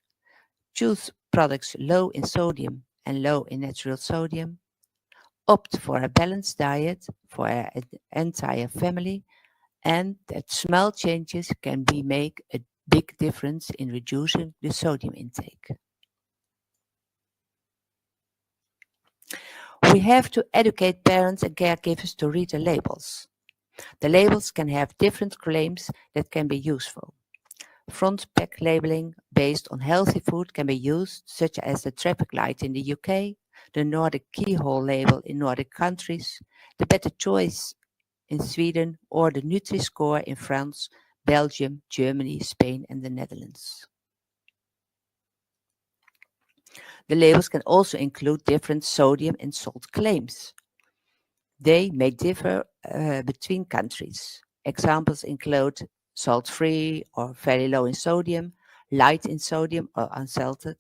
choose products low in sodium and low in natural sodium, opt for a balanced diet for an entire family, and that small changes can make a big difference in reducing the sodium intake. We have to educate parents and caregivers to read the labels. The labels can have different claims that can be useful. Front pack labeling based on healthy food can be used, such as the traffic light in the UK, the Nordic keyhole label in Nordic countries, the Better Choice in Sweden, or the Nutri-Score in France, Belgium, Germany, Spain, and the Netherlands. The labels can also include different sodium and salt claims. They may differ between countries. Examples include salt-free or very low in sodium, light in sodium or unsalted.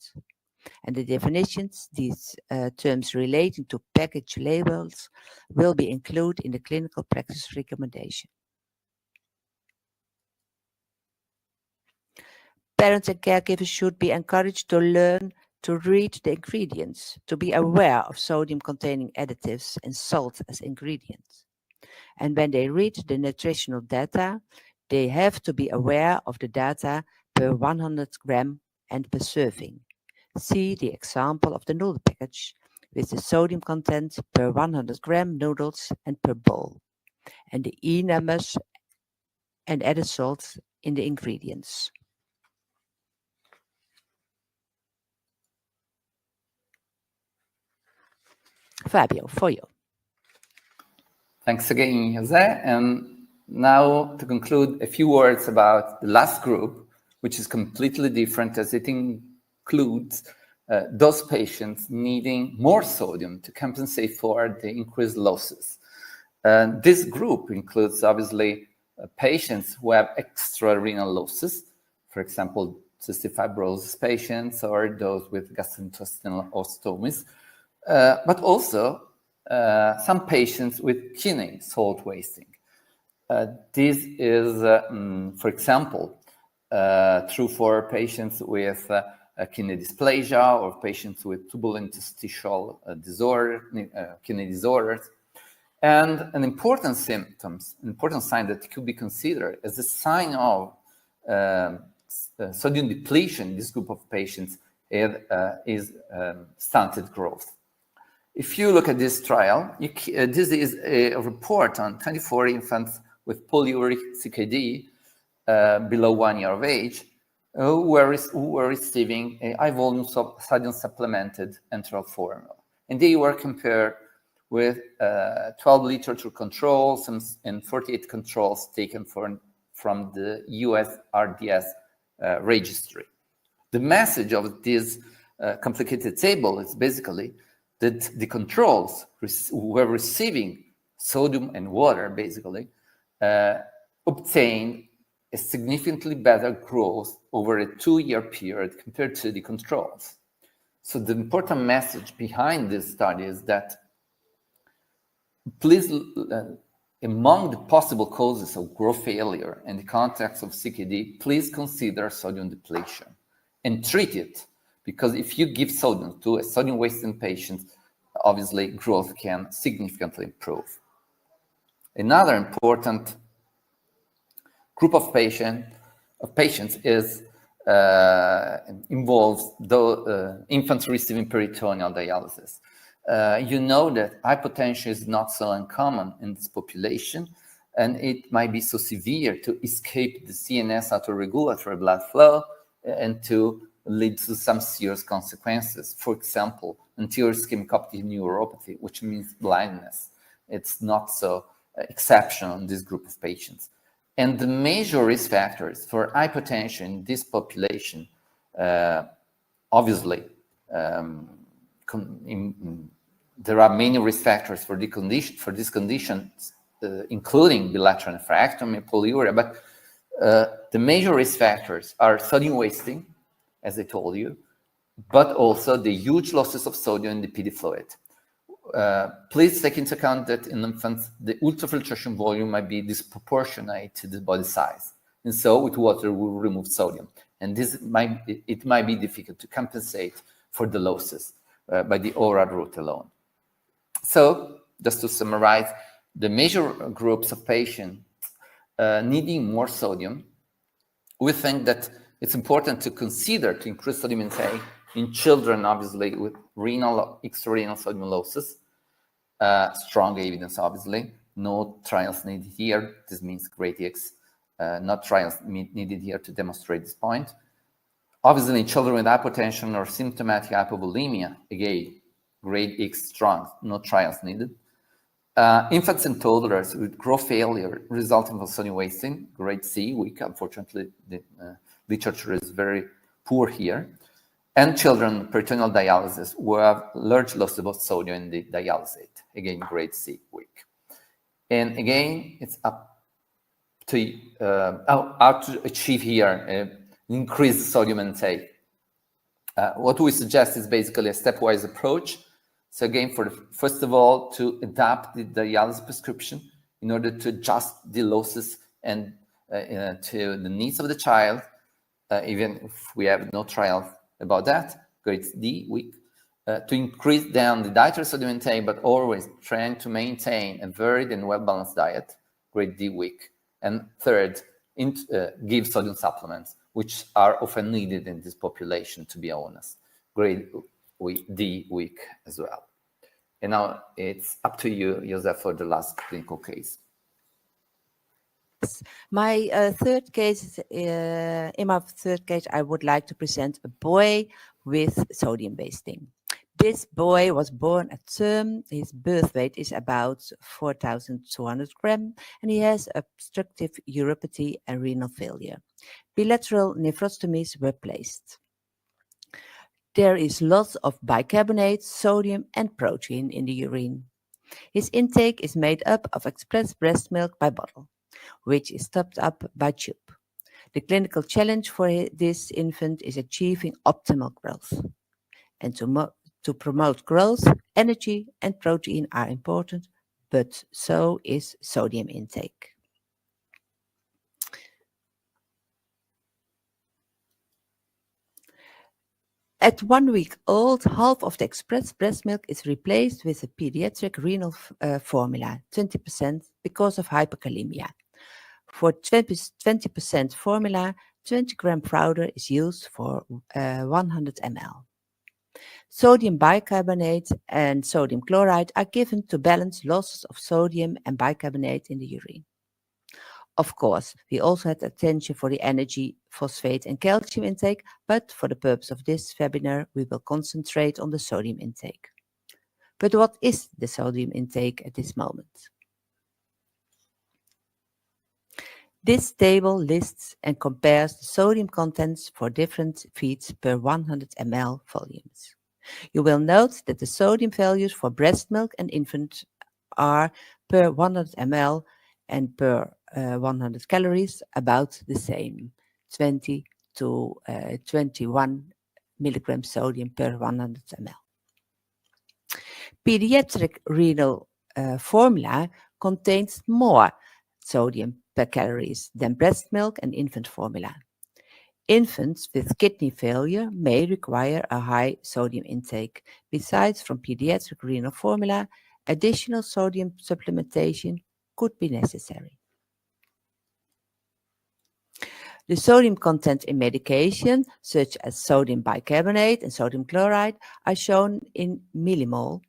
And the definitions, these terms relating to package labels, will be included in the clinical practice recommendation. Parents and caregivers should be encouraged to learn to read the ingredients, to be aware of sodium-containing additives and salt as ingredients. And when they read the nutritional data, they have to be aware of the data per 100 gram and per serving. See the example of the noodle package with the sodium content per 100 gram noodles and per bowl, and the E numbers and added salt in the ingredients. Fabio, for you. Thanks again, Jose. And now to conclude, a few words about the last group, which is completely different as it includes those patients needing more sodium to compensate for the increased losses. This group includes, obviously, patients who have extra-renal losses, for example, cystic fibrosis patients or those with gastrointestinal ostomies, but also some patients with kidney salt wasting. This is, for example, true for patients with kidney dysplasia or patients with tubular interstitial disorder, kidney disorders. And an important sign that could be considered as a sign of sodium depletion in this group of patients is stunted growth. If you look at this trial, this is a report on 24 infants with polyuric CKD below 1 year of age who were receiving a high volume sodium supplemented enteral formula. And they were compared with 12 literature controls and 48 controls taken from the US RDS registry. The message of this complicated table is basically that the controls who were receiving sodium and water basically obtained a significantly better growth over a 2-year period compared to the controls. So the important message behind this study is that please, among the possible causes of growth failure in the context of CKD, please consider sodium depletion and treat it, because if you give sodium to a sodium wasting patient, obviously growth can significantly improve. Another important group of patients is involves infants receiving peritoneal dialysis. You know that hypotension is not so uncommon in this population, and it might be so severe to escape the CNS autoregulatory blood flow and to lead to some serious consequences. For example, anterior ischemic optic neuropathy, which means blindness. It's not so exceptional in this group of patients. And the major risk factors for hypotension in this population, obviously, there are many risk factors for this condition, including bilateral nephrectomy, polyuria, but the major risk factors are sodium wasting, as I told you, but also the huge losses of sodium in the PD fluid. Please take into account that in infants, the ultrafiltration volume might be disproportionate to the body size. And so with water, we will remove sodium. And it might be difficult to compensate for the losses by the oral route alone. So just to summarize, the major groups of patients needing more sodium, we think that it's important to consider to increase sodium intake in children, obviously, with extrarenal sodium losses, strong evidence, obviously, no trials needed here. This means grade X, not trials needed here to demonstrate this point. Obviously, in children with hypotension or symptomatic hypovolemia, again, grade X strong, no trials needed. Infants and toddlers with growth failure resulting from sodium wasting, grade C, weak. Unfortunately, the literature is very poor here. And children with peritoneal dialysis who have large loss of sodium in the dialysate, again, grade C, weak. And again, it's up to how to achieve here increased sodium intake. What we suggest is basically a stepwise approach. So again, first of all, to adapt the dialysis prescription in order to adjust the losses and to the needs of the child, even if we have no trial about that, grade D, weak. To increase down the dietary sodium intake, but always trying to maintain a varied and well-balanced diet, grade D, weak. And third, give sodium supplements, which are often needed in this population, to be honest. Grade D, weak as well. And now it's up to you, Josef, for the last clinical case. My third case, in my third case, I would like to present a boy with sodium wasting. This boy was born at term. His birth weight is about 4,200 grams, and he has obstructive uropathy and renal failure. Bilateral nephrostomies were placed. There is lots of bicarbonate, sodium, and protein in the urine. His intake is made up of expressed breast milk by bottle, which is topped up by tube. The clinical challenge for this infant is achieving optimal growth. And to promote growth, energy and protein are important, but so is sodium intake. At 1 week old, half of the expressed breast milk is replaced with a pediatric renal formula, 20%, because of hyperkalemia. For 20% formula, 20 gram powder is used for 100 ml. Sodium bicarbonate and sodium chloride are given to balance losses of sodium and bicarbonate in the urine. Of course, we also had attention for the energy, phosphate and calcium intake, but for the purpose of this webinar, we will concentrate on the sodium intake. But what is the sodium intake at this moment? This table lists and compares the sodium contents for different feeds per 100 ml volumes. You will note that the sodium values for breast milk and infant are per 100 ml and per 100 calories about the same, 20 to 21 milligrams sodium per 100 ml. Pediatric renal formula contains more sodium per calories than breast milk and infant formula. Infants with kidney failure may require a high sodium intake. Besides from pediatric renal formula, additional sodium supplementation could be necessary. The sodium content in medication, such as sodium bicarbonate and sodium chloride, are shown in milliliter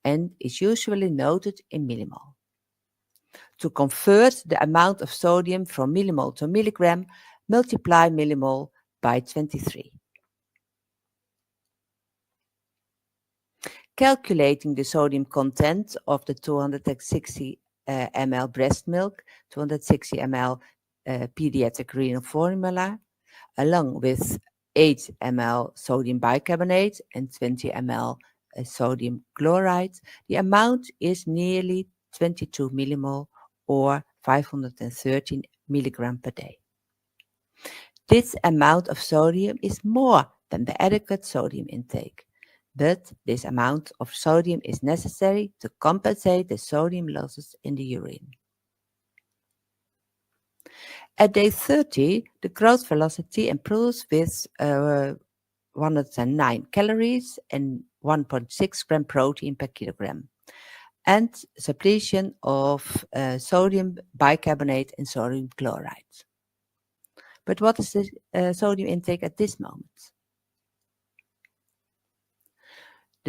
and is usually noted in millimole. To convert the amount of sodium from millimole to milligram, multiply millimole by 23. Calculating the sodium content of the 260 ml breast milk, 260 ml pediatric renal formula, along with 8 ml sodium bicarbonate and 20 ml sodium chloride, the amount is nearly 22 millimole or 513 milligram per day. This amount of sodium is more than the adequate sodium intake, but this amount of sodium is necessary to compensate the sodium losses in the urine. At day 30, the growth velocity improves with 109 calories and 1.6 gram protein per kilogram, and suppletion of sodium bicarbonate and sodium chloride. But what is the sodium intake at this moment?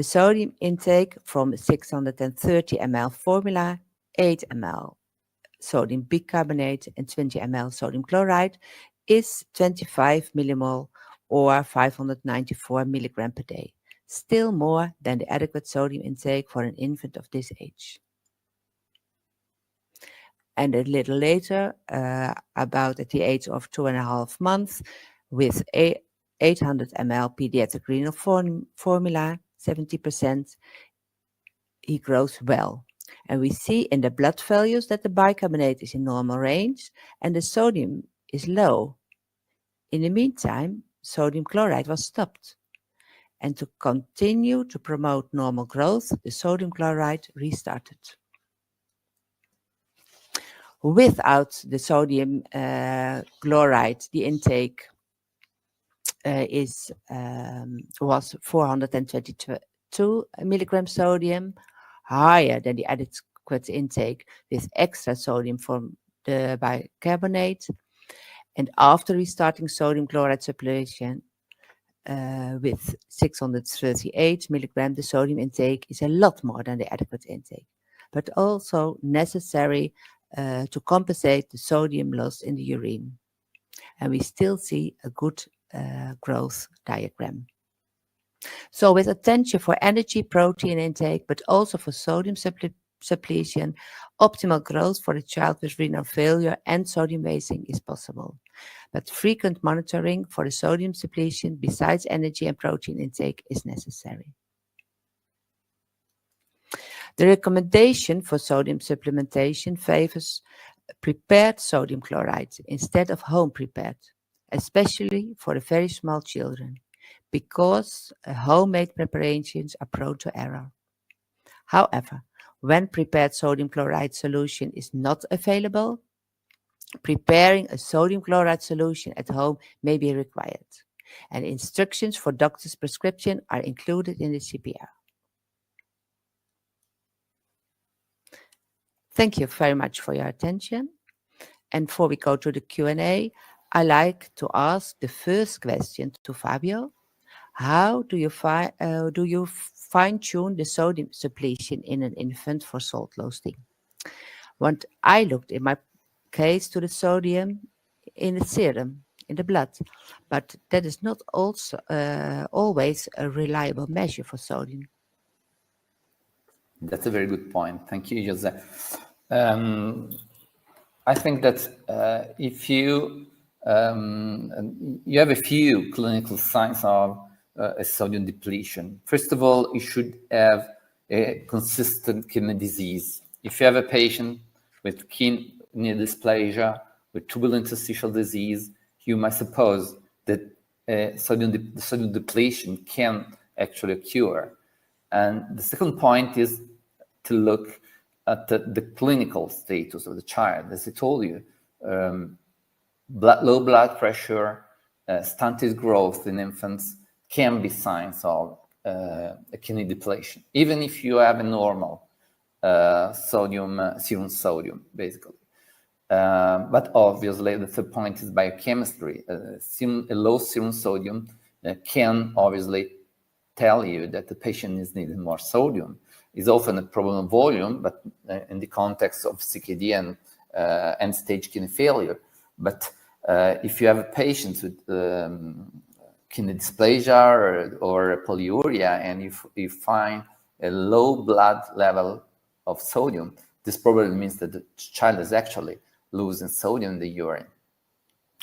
The sodium intake from 630 ml formula, 8 ml sodium bicarbonate and 20 ml sodium chloride is 25 millimole or 594 milligram per day, still more than the adequate sodium intake for an infant of this age. And a little later, about at the age of 2.5 months, with 800 ml pediatric renal formula, 70%, he grows well. And we see in the blood values that the bicarbonate is in normal range and the sodium is low. In the meantime, sodium chloride was stopped. And to continue to promote normal growth, the sodium chloride restarted. Without the sodium chloride, the intake was 422 milligram sodium, higher than the adequate intake with extra sodium from the bicarbonate. And after restarting sodium chloride suppletion with 638 milligram, the sodium intake is a lot more than the adequate intake, but also necessary to compensate the sodium loss in the urine. And we still see a good growth diagram. So with attention for energy, protein intake, but also for sodium suppletion, optimal growth for a child with renal failure and sodium wasting is possible. But frequent monitoring for the sodium suppletion besides energy and protein intake is necessary. The recommendation for sodium supplementation favors prepared sodium chloride instead of home prepared, especially for the very small children, because homemade preparations are prone to error. However, when prepared sodium chloride solution is not available, preparing a sodium chloride solution at home may be required, and instructions for doctor's prescription are included in the CPR. Thank you very much for your attention. And before we go to the Q&A, I like to ask the first question to Fabio. How do you fine-tune the sodium suppletion in an infant for salt losing? What I looked in my case to the sodium in the serum, in the blood, but that is not also always a reliable measure for sodium. That's a very good point. Thank you, Jose. I think that if you have a few clinical signs of a sodium depletion, first of all, you should have a consistent kidney disease. If you have a patient with kidney dysplasia, with tubular interstitial disease, you might suppose that sodium depletion can actually occur. And the second point is to look at the clinical status of the child. As I told you, low blood pressure, stunted growth in infants can be signs of a kidney depletion, even if you have a normal serum sodium, basically. But obviously, the third point is biochemistry. A low serum sodium can obviously tell you that the patient is needing more sodium. It's often a problem of volume, but in the context of CKD and end-stage kidney failure. But if you have a patient with kidney dysplasia or polyuria, and you find a low blood level of sodium, this probably means that the child is actually losing sodium in the urine.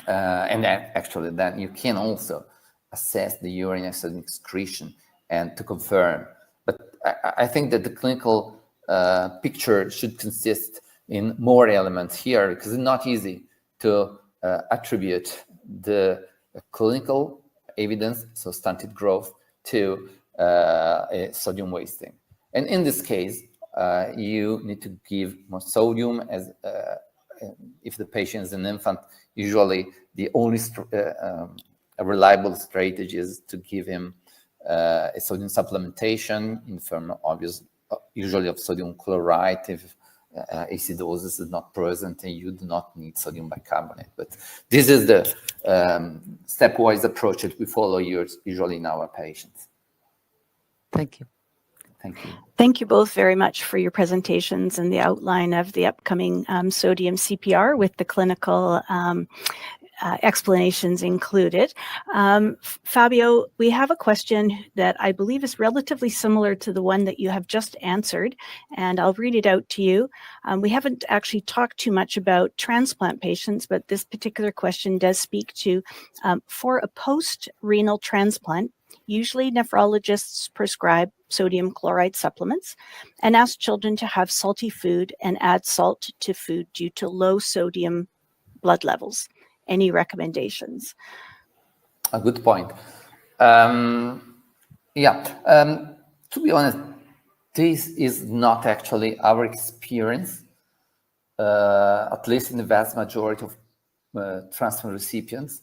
And then you can also assess the urine sodium excretion and to confirm. But I think that the clinical picture should consist in more elements here, because it's not easy to attribute the clinical evidence, so stunted growth, to sodium wasting. And in this case, you need to give more sodium. As if the patient is an infant, usually the only a reliable strategy is to give him a sodium supplementation in form of usually of sodium chloride if acidosis is not present and you do not need sodium bicarbonate. But this is the stepwise approach that we follow usually in our patients. Thank you. Thank you. Thank you both very much for your presentations and the outline of the upcoming sodium CPR with the clinical explanations included. Fabio, we have a question that I believe is relatively similar to the one that you have just answered, and I'll read it out to you. We haven't actually talked too much about transplant patients, but this particular question does speak to, for a post-renal transplant, usually nephrologists prescribe sodium chloride supplements and ask children to have salty food and add salt to food due to low sodium blood levels. Any recommendations? A good point. To be honest, this is not actually our experience, at least in the vast majority of transplant recipients,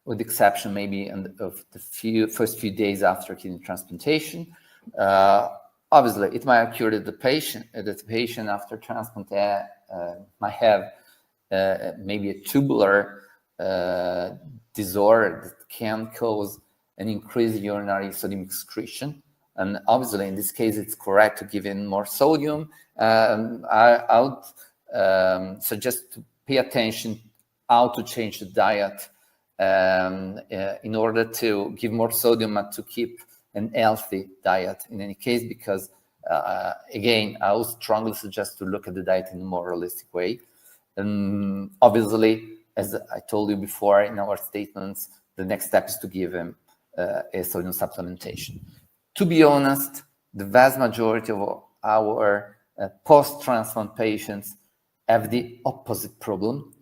with the exception maybe of the first few days after kidney transplantation. Obviously, it might occur that the patient after transplant might have maybe a tubular disorder that can cause an increased urinary sodium excretion. And obviously, in this case, it's correct to give in more sodium. I would suggest to pay attention how to change the diet in order to give more sodium and to keep an healthy diet in any case, because again, I would strongly suggest to look at the diet in a more realistic way. And obviously, as I told you before in our statements, the next step is to give him a sodium supplementation. To be honest, the vast majority of our post-transplant patients have the opposite problem.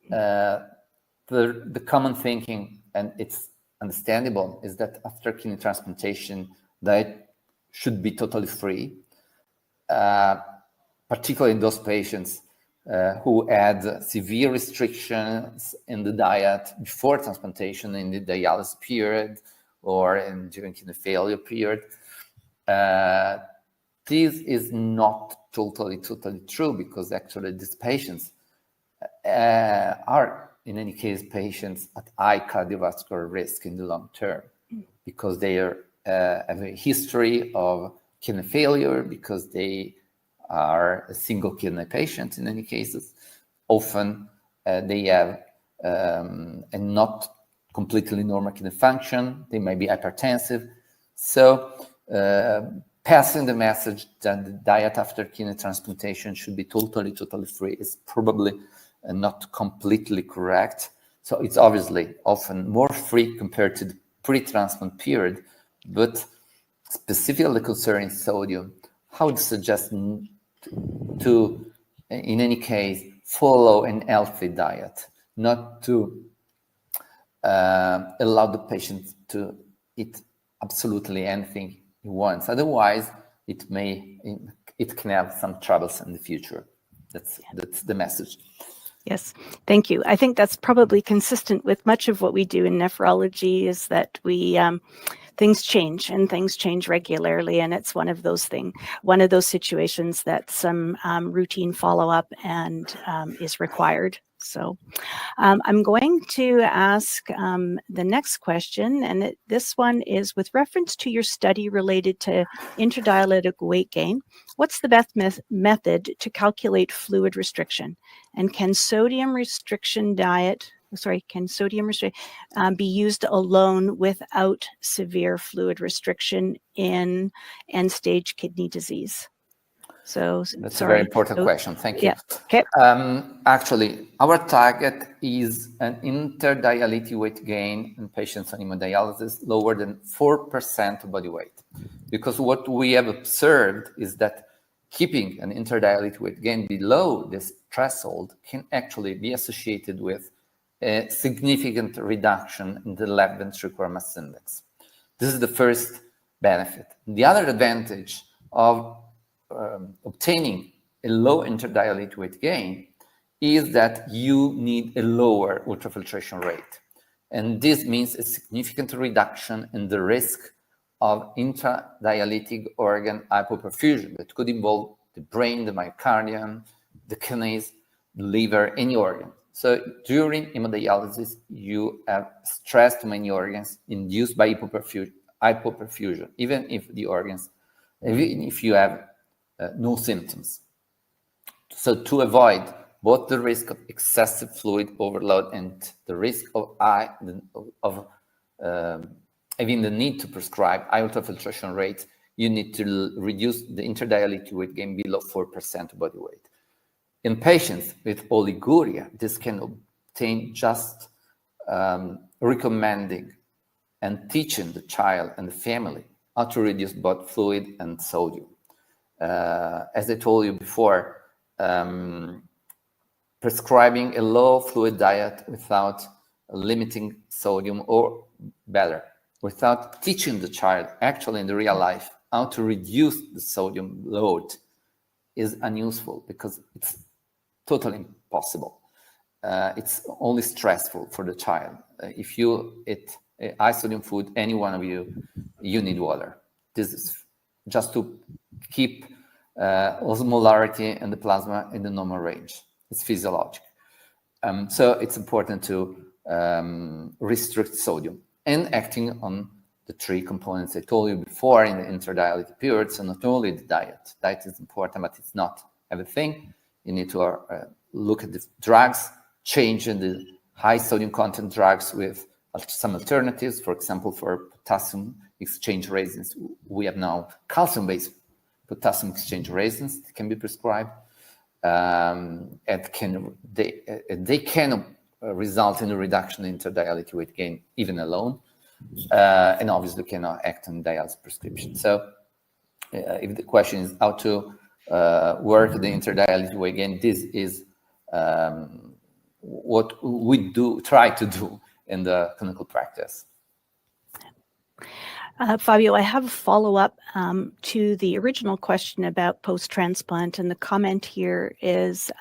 The common thinking, and it's understandable, is that after kidney transplantation, diet should be totally free, particularly in those patients who had severe restrictions in the diet before transplantation, in the dialysis period or during kidney failure period. This is not totally true, because actually these patients are, in any case, patients at high cardiovascular risk in the long term, because they have a history of kidney failure, because they are a single kidney patient in any cases. Often they have a not completely normal kidney function. They may be hypertensive. So passing the message that the diet after kidney transplantation should be totally free is probably not completely correct. So it's obviously often more free compared to the pre-transplant period, but specifically concerning sodium, I would suggest to, in any case, follow an healthy diet, not to allow the patient to eat absolutely anything he wants. Otherwise, it can have some troubles in the future. That's the message. Yes, thank you. I think that's probably consistent with much of what we do in nephrology, is that we things change, and things change regularly, and it's one of those situations that some routine follow-up and is required. So I'm going to ask the next question, and this one is with reference to your study related to interdialytic weight gain. What's the best method to calculate fluid restriction? And can sodium restriction be used alone without severe fluid restriction in end-stage kidney disease? So that's a very important question. Thank you. Yeah. Okay. Actually, our target is an interdialytic weight gain in patients on hemodialysis lower than 4% of body weight, because what we have observed is that keeping an interdialytic weight gain below this threshold can actually be associated with a significant reduction in the left ventricular mass index. This is the first benefit. The other advantage of obtaining a low interdialytic weight gain is that you need a lower ultrafiltration rate. And this means a significant reduction in the risk of intradialytic organ hypoperfusion that could involve the brain, the myocardium, the kidneys, the liver, any organ. So during hemodialysis, you have stress to many organs induced by hypoperfusion, even if the organs even if you have no symptoms. So to avoid both the risk of excessive fluid overload and the risk of having the need to prescribe high ultrafiltration rates, you need to reduce the interdialytic weight gain below 4% of body weight. In patients with oliguria, this can obtain just recommending and teaching the child and the family how to reduce both fluid and sodium. As I told you before, prescribing a low fluid diet without limiting sodium, or better, without teaching the child actually in the real life how to reduce the sodium load, is unuseful, because it's totally impossible. It's only stressful for the child. If you eat high sodium food, any one of you need water. This is just to keep osmolarity in the plasma in the normal range. It's physiologic. So it's important to restrict sodium and acting on the 3 components I told you before in the interdialytic period. So not only the diet. Diet is important, but it's not everything. You need to look at the drugs, changing the high sodium content drugs with some alternatives. For example, for potassium exchange resins, we have now calcium-based potassium exchange resins that can be prescribed. And they can result in a reduction in interdialytic weight gain even alone, and obviously cannot act on dialysis prescription. So if the question is how to work the interdialytic weight gain, this is what we try to do in the clinical practice. Fabio, I have a follow-up to the original question about post-transplant, and the comment here is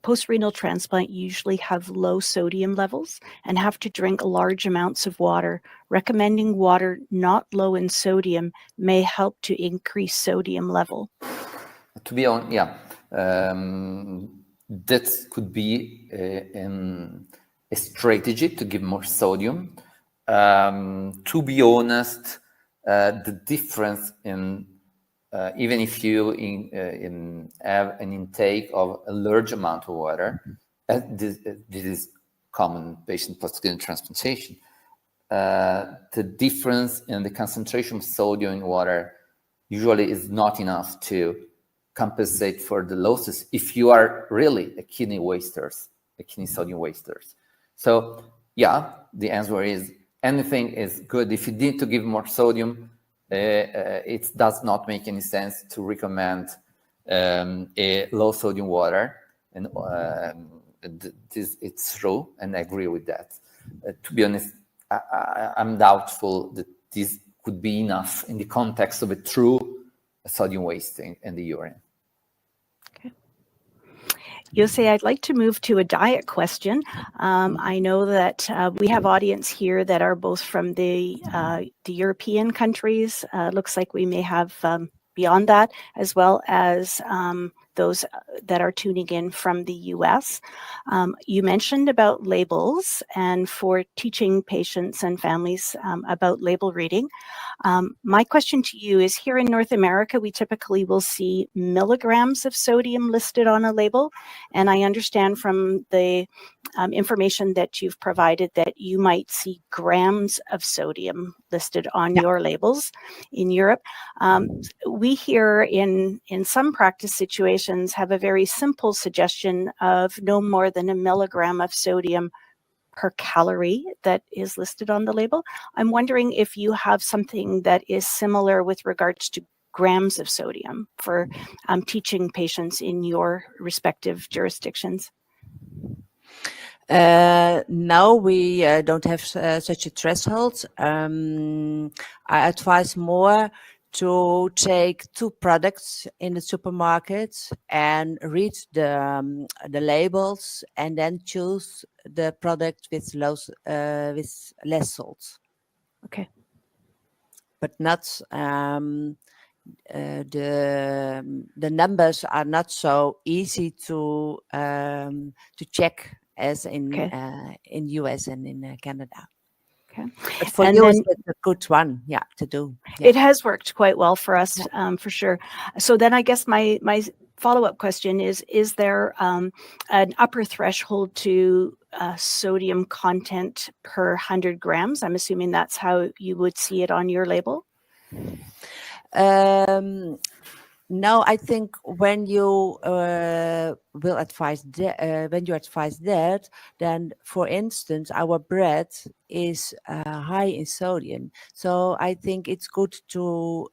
post-renal transplant usually have low sodium levels and have to drink large amounts of water. Recommending water not low in sodium may help to increase sodium level. To be honest, yeah, that could be a strategy to give more sodium. To be honest, the difference in even if you have an intake of a large amount of water, this is common patient post-kidney transplantation. The difference in the concentration of sodium in water usually is not enough to compensate for the losses if you are really a kidney sodium wasters. So yeah, the answer is anything is good. If you need to give more sodium, it does not make any sense to recommend a low sodium water. And it's true, and I agree with that. To be honest, I'm doubtful that this could be enough in the context of a true sodium wasting in the urine. Jose, I'd like to move to a diet question. I know that we have audience here that are both from the European countries. Looks like we may have beyond that, as well as those that are tuning in from the US. You mentioned about labels and for teaching patients and families about label reading. My question to you is, here in North America, we typically will see milligrams of sodium listed on a label. And I understand from the information that you've provided that you might see grams of sodium listed on your labels in Europe. We here in some practice situations have a very simple suggestion of no more than 1 milligram of sodium per calorie that is listed on the label. I'm wondering if you have something that is similar with regards to grams of sodium for teaching patients in your respective jurisdictions. No, we don't have such a threshold. I advise more to take 2 products in the supermarket and read the labels, and then choose the product with less salt. Okay. But not the numbers are not so easy to check as in US and in Canada. Okay. But for And you, then it's a good one, to do. it has worked quite well for us, for sure. So then I guess my follow-up question is there an upper threshold to sodium content per 100 grams? I'm assuming that's how you would see it on your label. No, I think when you will advise that, then, for instance, our bread is high in sodium. So I think it's good to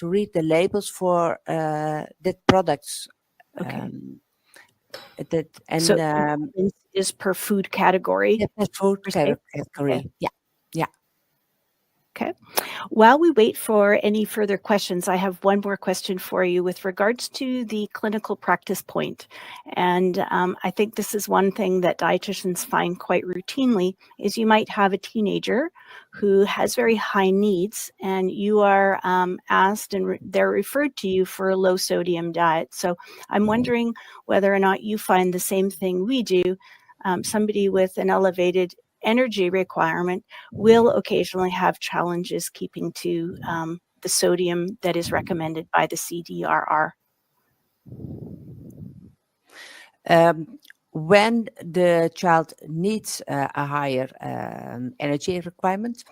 read the labels for that products. Okay. And So is per food category. the food per se? category. Yeah. Okay. While we wait for any further questions, I have one more question for you with regards to the clinical practice point. And I think this is one thing that dietitians find quite routinely is you might have a teenager who has very high needs and you are asked and they're referred to you for a low sodium diet. So I'm wondering whether or not you find the same thing we do. Somebody with an elevated energy requirement will occasionally have challenges keeping to the sodium that is recommended by the CDRR. When the child needs a higher energy requirement,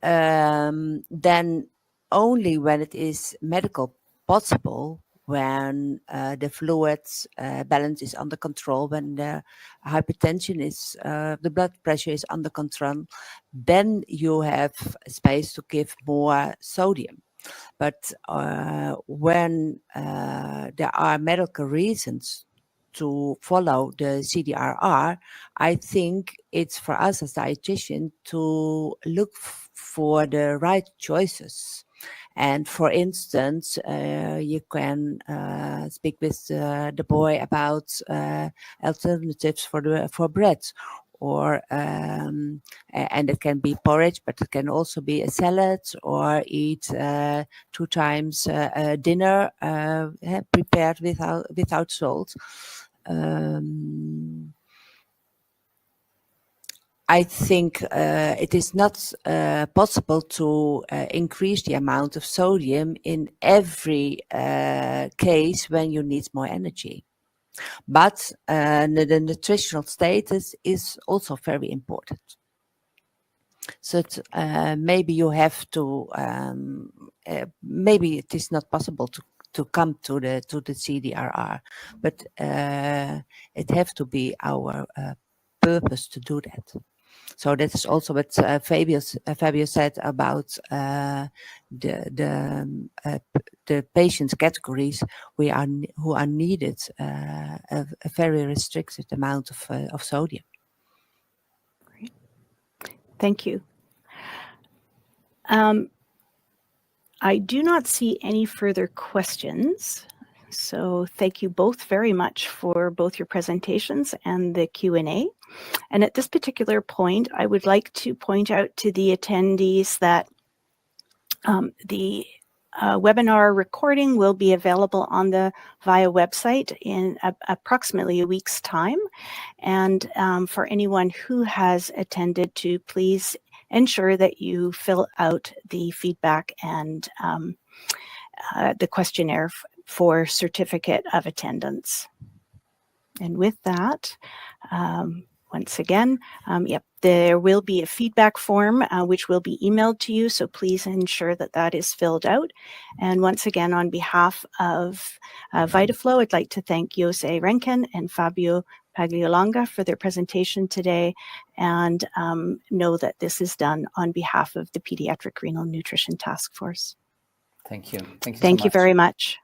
then only when it is medical possible, when the fluids balance is under control, when the hypertension is, the blood pressure is under control, then you have space to give more sodium. But when there are medical reasons to follow the CDRR, I think it's for us as dietitian to look for the right choices. And for instance, you can speak with the boy about alternatives for bread, or and it can be porridge, but it can also be a salad, or eat 2 times dinner prepared without salt. I think it is not possible to increase the amount of sodium in every case when you need more energy. But the nutritional status is also very important. So maybe you have to, maybe it is not possible to come to the CDRR, but it have to be our purpose to do that. So that is also what Fabio said about the patients categories who are needed a very restricted amount of sodium. Great. Thank you. I do not see any further questions. So thank you both very much for both your presentations and the Q&A. And at this particular point, I would like to point out to the attendees that the webinar recording will be available on the VIA website in approximately a week's time. And for anyone who has attended, to please ensure that you fill out the feedback and the questionnaire for certificate of attendance. And with that, once again, there will be a feedback form which will be emailed to you, so please ensure that that is filled out. And once again, on behalf of VitaFlow, I'd like to thank Jose Renken and Fabio Pagliolonga for their presentation today, and know that this is done on behalf of the Pediatric Renal Nutrition Task Force. Thank you. Thank you so much. Thank you very much.